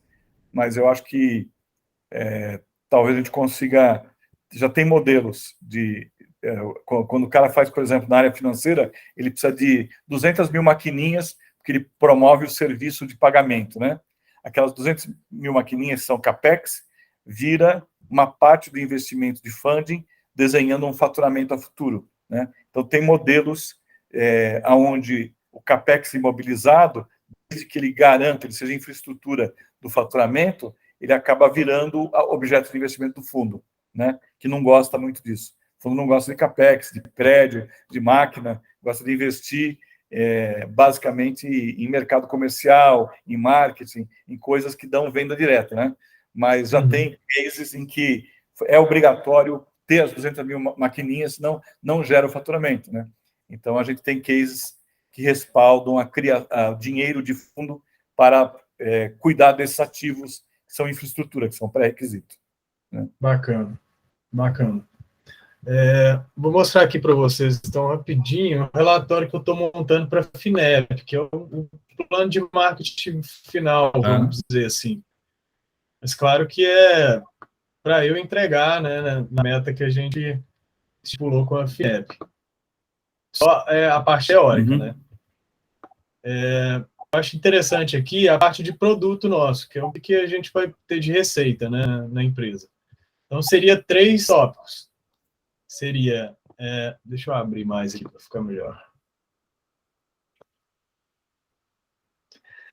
mas eu acho que talvez a gente consiga... Já tem modelos de... quando o cara faz, por exemplo, na área financeira, ele precisa de 200 mil maquininhas, porque ele promove o serviço de pagamento, né? Aquelas 200 mil maquininhas são CAPEX, vira uma parte do investimento de funding, desenhando um faturamento a futuro, né? Então, tem modelos onde o CAPEX imobilizado, desde que ele garanta, ele seja infraestrutura do faturamento, ele acaba virando objeto de investimento do fundo, né? Que não gosta muito disso. O fundo não gosta de CAPEX, de prédio, de máquina, gosta de investir basicamente em mercado comercial, em marketing, em coisas que dão venda direta, né? Mas já tem cases em que é obrigatório ter as 200 mil maquininhas, senão não gera o faturamento, né? Então, a gente tem cases que respaldam a dinheiro de fundo para cuidar desses ativos que são infraestrutura, que são pré-requisito, né? Bacana, bacana. Vou mostrar aqui para vocês, então, rapidinho, o relatório que eu estou montando para a FINEP, que é o plano de marketing final, vamos dizer assim. Mas claro que é para eu entregar, né, na meta que a gente estipulou com a FINEP. Só a parte teórica, né? Eu acho interessante aqui a parte de produto nosso, que é o que a gente vai ter de receita, né, na empresa. Então, seria 3 tópicos. Seria... deixa eu abrir mais aqui para ficar melhor.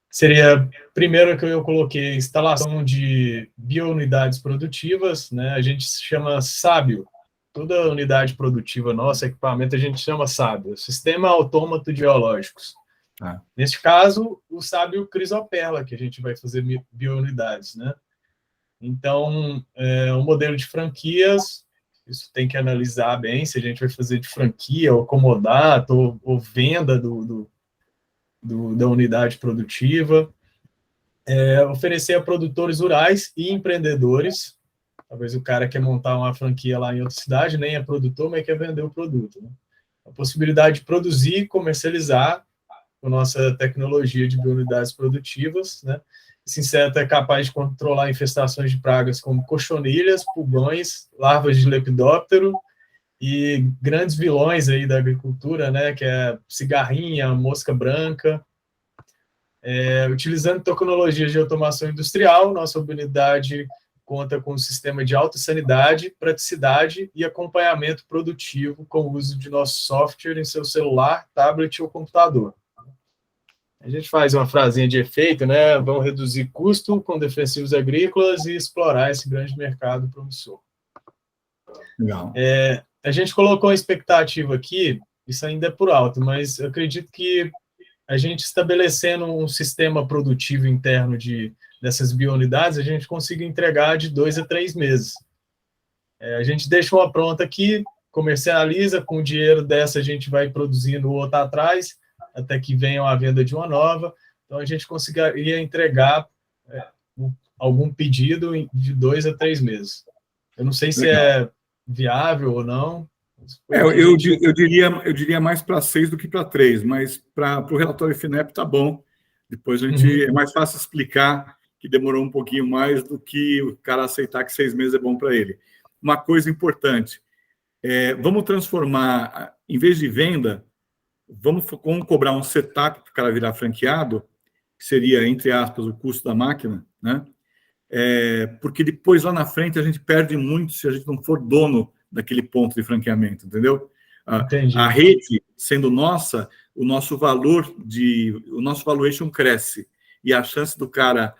Seria, primeiro que eu coloquei, instalação de biounidades produtivas, né? A gente chama Sábio. Toda unidade produtiva nossa, equipamento, a gente chama Sábio. Sistema Autômato de Biológicos. Neste caso, o Sábio Crisoperla, que a gente vai fazer biounidades, né? Então, o modelo de franquias, isso tem que analisar bem, se a gente vai fazer de franquia, ou comodato, ou venda da unidade produtiva. Oferecer a produtores rurais e empreendedores. Talvez o cara quer montar uma franquia lá em outra cidade, nem é produtor, mas quer vender o produto, né? A possibilidade de produzir e comercializar com nossa tecnologia de biounidades produtivas, né? Esse inseto é capaz de controlar infestações de pragas como cochonilhas, pulgões, larvas de lepidóptero e grandes vilões aí da agricultura, né? Que é cigarrinha, mosca branca. Utilizando tecnologias de automação industrial, nossa unidade conta com um sistema de alta sanidade, praticidade e acompanhamento produtivo com o uso de nosso software em seu celular, tablet ou computador. A gente faz uma frasinha de efeito, né? Vamos reduzir custo com defensivos agrícolas e explorar esse grande mercado promissor. Legal. A gente colocou uma expectativa aqui, isso ainda é por alto, mas eu acredito que a gente estabelecendo um sistema produtivo interno dessas biounidades, a gente consiga entregar de 2 a 3 meses. A gente deixa uma pronta aqui, comercializa, com o dinheiro dessa a gente vai produzindo outra atrás, até que venha a venda de uma nova. Então, a gente conseguiria entregar algum pedido de 2 a 3 meses. Eu não sei se é viável ou não. Eu diria mais para 6 do que para 3, mas para o relatório FINEP está bom. Depois é mais fácil explicar que demorou um pouquinho mais do que o cara aceitar que 6 meses é bom para ele. Uma coisa importante, vamos transformar, em vez de venda, vamos cobrar um setup para o cara virar franqueado, que seria, entre aspas, o custo da máquina, né? Porque depois, lá na frente, a gente perde muito se a gente não for dono daquele ponto de franqueamento, entendeu? A rede sendo nossa, o nosso valuation cresce. E a chance do cara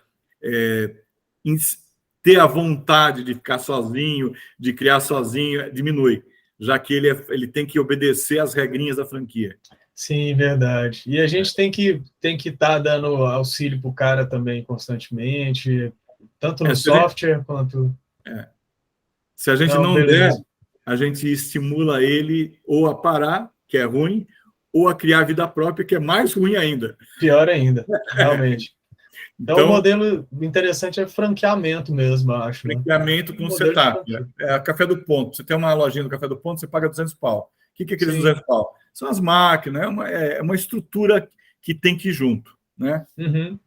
ter a vontade de ficar sozinho, de criar sozinho, diminui, já que ele tem que obedecer às regrinhas da franquia. Sim, verdade. E a gente tem que estar dando auxílio para o cara também constantemente, tanto no software quanto... Se a gente não der, a gente estimula ele ou a parar, que é ruim, ou a criar vida própria, que é mais ruim ainda. Pior ainda, realmente. Então, o modelo interessante é franqueamento mesmo, eu acho. Franqueamento com setup. É Café do Ponto. Você tem uma lojinha do Café do Ponto, você paga 200 pau. O que é aqueles 200 pau? São as máquinas, é uma estrutura que tem que ir junto, né? Uhum.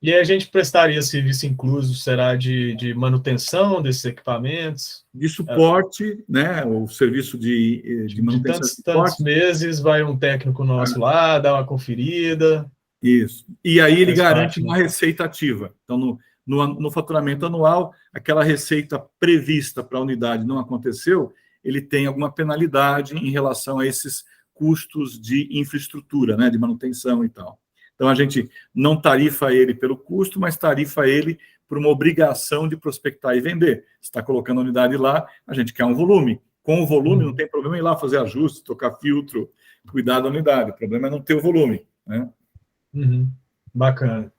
E aí a gente prestaria serviço incluso, será de manutenção desses equipamentos? De suporte, né? O serviço de manutenção. De tantos meses, vai um técnico nosso lá, dá uma conferida. Isso. E aí ele garante uma receita ativa. Então, no faturamento anual, aquela receita prevista para a unidade não aconteceu, ele tem alguma penalidade em relação a esses custos de infraestrutura, né? De manutenção e tal. Então, a gente não tarifa ele pelo custo, mas tarifa ele por uma obrigação de prospectar e vender. Você está colocando a unidade lá, a gente quer um volume. Com o volume, não tem problema ir lá fazer ajuste, trocar filtro, cuidar da unidade. O problema é não ter o volume, né? Bacana.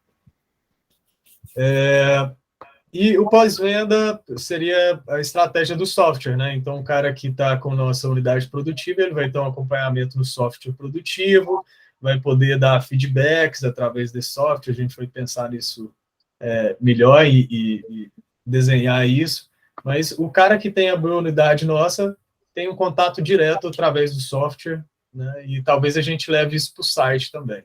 E o pós-venda seria a estratégia do software, né? Então, o cara que está com nossa unidade produtiva, ele vai ter um acompanhamento no software produtivo, vai poder dar feedbacks através desse software. A gente vai pensar nisso melhor e desenhar isso. Mas o cara que tem a unidade nossa tem um contato direto através do software, né? E talvez a gente leve isso para o site também.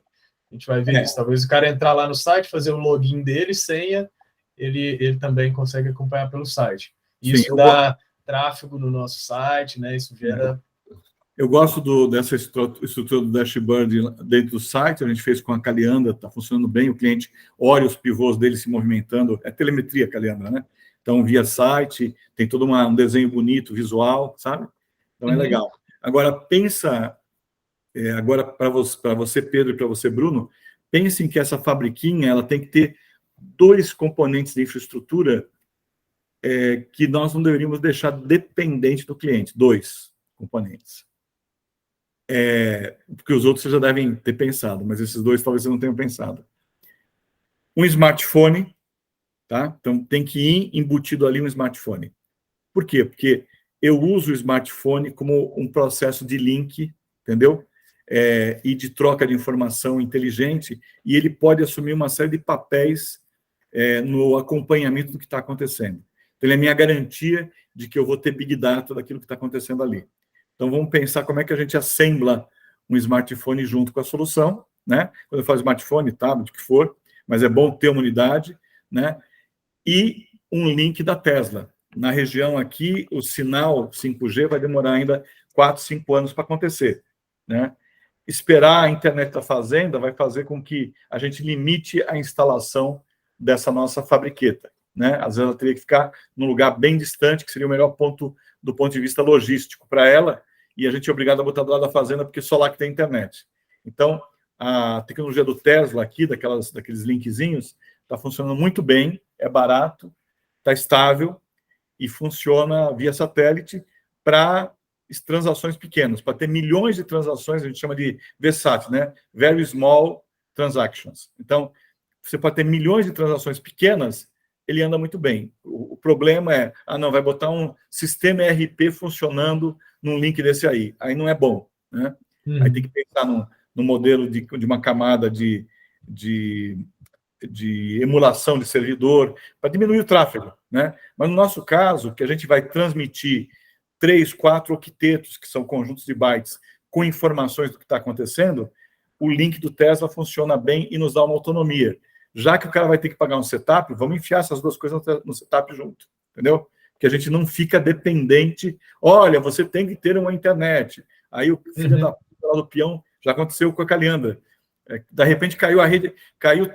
A gente vai ver isso. Talvez o cara entrar lá no site, fazer o login dele, senha, ele também consegue acompanhar pelo site. Isso dá tráfego no nosso site, né? Isso gera... Eu gosto dessa estrutura do dashboard dentro do site, a gente fez com a Caliandra, está funcionando bem, o cliente olha os pivôs dele se movimentando, é telemetria Caliandra, né? Então, via site, tem todo um desenho bonito, visual, sabe? Então, é legal. Agora, pensa, agora para você, Pedro, e para você, Bruno, pensem que essa fabriquinha ela tem que ter 2 componentes de infraestrutura que nós não deveríamos deixar dependente do cliente, 2 componentes. Porque os outros vocês já devem ter pensado, mas esses 2 talvez vocês não tenham pensado. Um smartphone, tá? Então, tem que ir embutido ali um smartphone. Por quê? Porque eu uso o smartphone como um processo de link, entendeu? E de troca de informação inteligente, e ele pode assumir uma série de papéis no acompanhamento do que está acontecendo. Então, ele é minha garantia de que eu vou ter big data daquilo que está acontecendo ali. Então, vamos pensar como é que a gente assembla um smartphone junto com a solução, né? Quando eu falo smartphone, tablet, o que for, mas é bom ter uma unidade, né? E um link da Tesla. Na região aqui, o sinal 5G vai demorar ainda 4, 5 anos para acontecer, né? Esperar a internet da fazenda vai fazer com que a gente limite a instalação dessa nossa fabriqueta, né? Às vezes ela teria que ficar num lugar bem distante, que seria o melhor ponto do ponto de vista logístico para ela, e a gente é obrigado a botar do lado da fazenda, porque só lá que tem internet. Então, a tecnologia do Tesla aqui, daqueles linkzinhos, está funcionando muito bem, é barato, está estável e funciona via satélite para transações pequenas. Para ter milhões de transações, a gente chama de VSAT, né? Very Small Transactions. Então, você pode ter milhões de transações pequenas, ele anda muito bem. O problema é, não, vai botar um sistema ERP funcionando num link desse aí. Aí não é bom, né? Aí tem que pensar no modelo de uma camada de emulação de servidor, para diminuir o tráfego, né? Mas no nosso caso, que a gente vai transmitir 3, 4 octetos, que são conjuntos de bytes, com informações do que está acontecendo, o link do Tesla funciona bem e nos dá uma autonomia. Já que o cara vai ter que pagar um setup, vamos enfiar essas 2 coisas no setup junto, entendeu? Porque a gente não fica dependente. Olha, você tem que ter uma internet. Aí o filho da puta lá do peão, já aconteceu com a Caliandra. De repente caiu a rede, caiu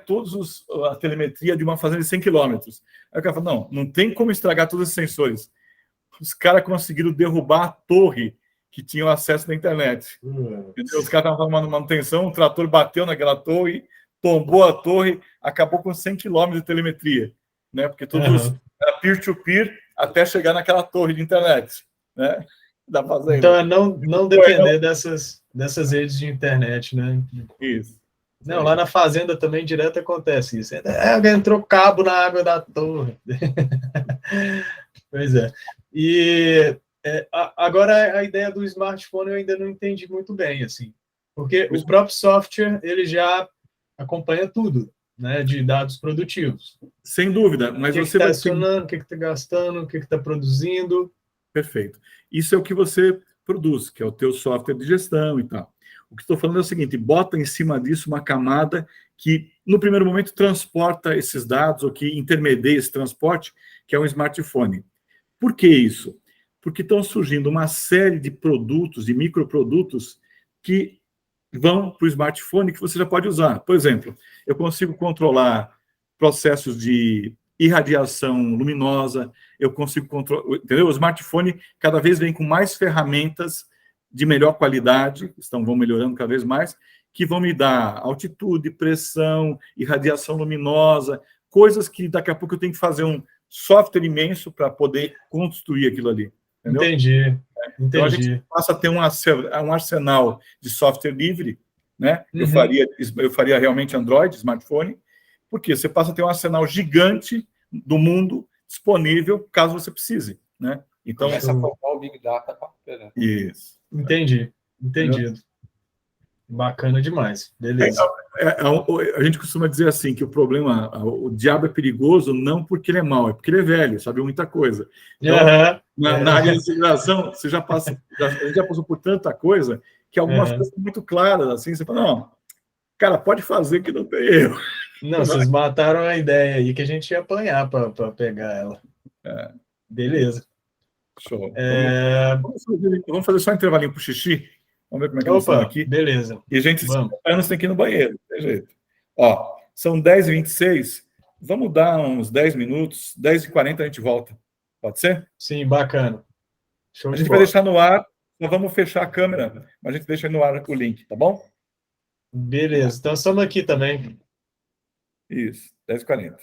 a telemetria de uma fazenda de 100 quilômetros. Aí o cara falou, não tem como estragar todos esses sensores. Os caras conseguiram derrubar a torre que tinham acesso na internet. Os caras estavam fazendo manutenção, o trator bateu naquela torre, tombou a torre, acabou com 100 km de telemetria, né? Porque tudo era peer-to-peer até chegar naquela torre de internet, né? Da fazenda. Então é não depender dessas redes de internet, né? Isso. Não, lá na fazenda também direto acontece isso. Entrou cabo na água da torre. Pois é. E agora a ideia do smartphone eu ainda não entendi muito bem, assim. Porque o próprio software, ele já acompanha tudo, né? De dados produtivos. Sem dúvida. Mas você vai acionando, o que está gastando, o que está produzindo. Perfeito. Isso é o que você produz, que é o teu software de gestão e tal. O que estou falando é o seguinte, bota em cima disso uma camada que, no primeiro momento, transporta esses dados, ou que intermedia esse transporte, que é um smartphone. Por que isso? Porque estão surgindo uma série de produtos, de microprodutos, que vão para o smartphone que você já pode usar. Por exemplo, eu consigo controlar processos de irradiação luminosa, eu consigo controlar, entendeu? O smartphone cada vez vem com mais ferramentas de melhor qualidade, vão melhorando cada vez mais, que vão me dar altitude, pressão, irradiação luminosa, coisas que daqui a pouco eu tenho que fazer um software imenso para poder construir aquilo ali. Entendeu? Entendi. Então a gente passa a ter um arsenal de software livre, né? Eu faria realmente Android, smartphone, porque você passa a ter um arsenal gigante do mundo disponível caso você precise, né? Então começa a formar o Big Data. Isso. Entendido. Bacana demais. Beleza. A gente costuma dizer assim, que o problema, o diabo é perigoso não porque ele é mau, é porque ele é velho, sabe muita coisa. Então, na área de integração, a gente já passou por tanta coisa, que algumas coisas são muito claras, assim, você fala, não, cara, pode fazer que não tem erro. Não, vocês mataram a ideia aí que a gente ia apanhar para pegar ela. Beleza. Show. Vamos fazer só um intervalinho para o xixi. Vamos ver como é que nós estamos aqui. Beleza. E a gente tem que ir no banheiro, tem jeito. Ó, são 10h26. Vamos dar uns 10 minutos. 10h40 a gente volta. Pode ser? Sim, bacana. A gente vai deixar no ar. Nós vamos fechar a câmera, mas a gente deixa no ar o link, tá bom? Beleza. Então estamos aqui também. Isso, 10h40.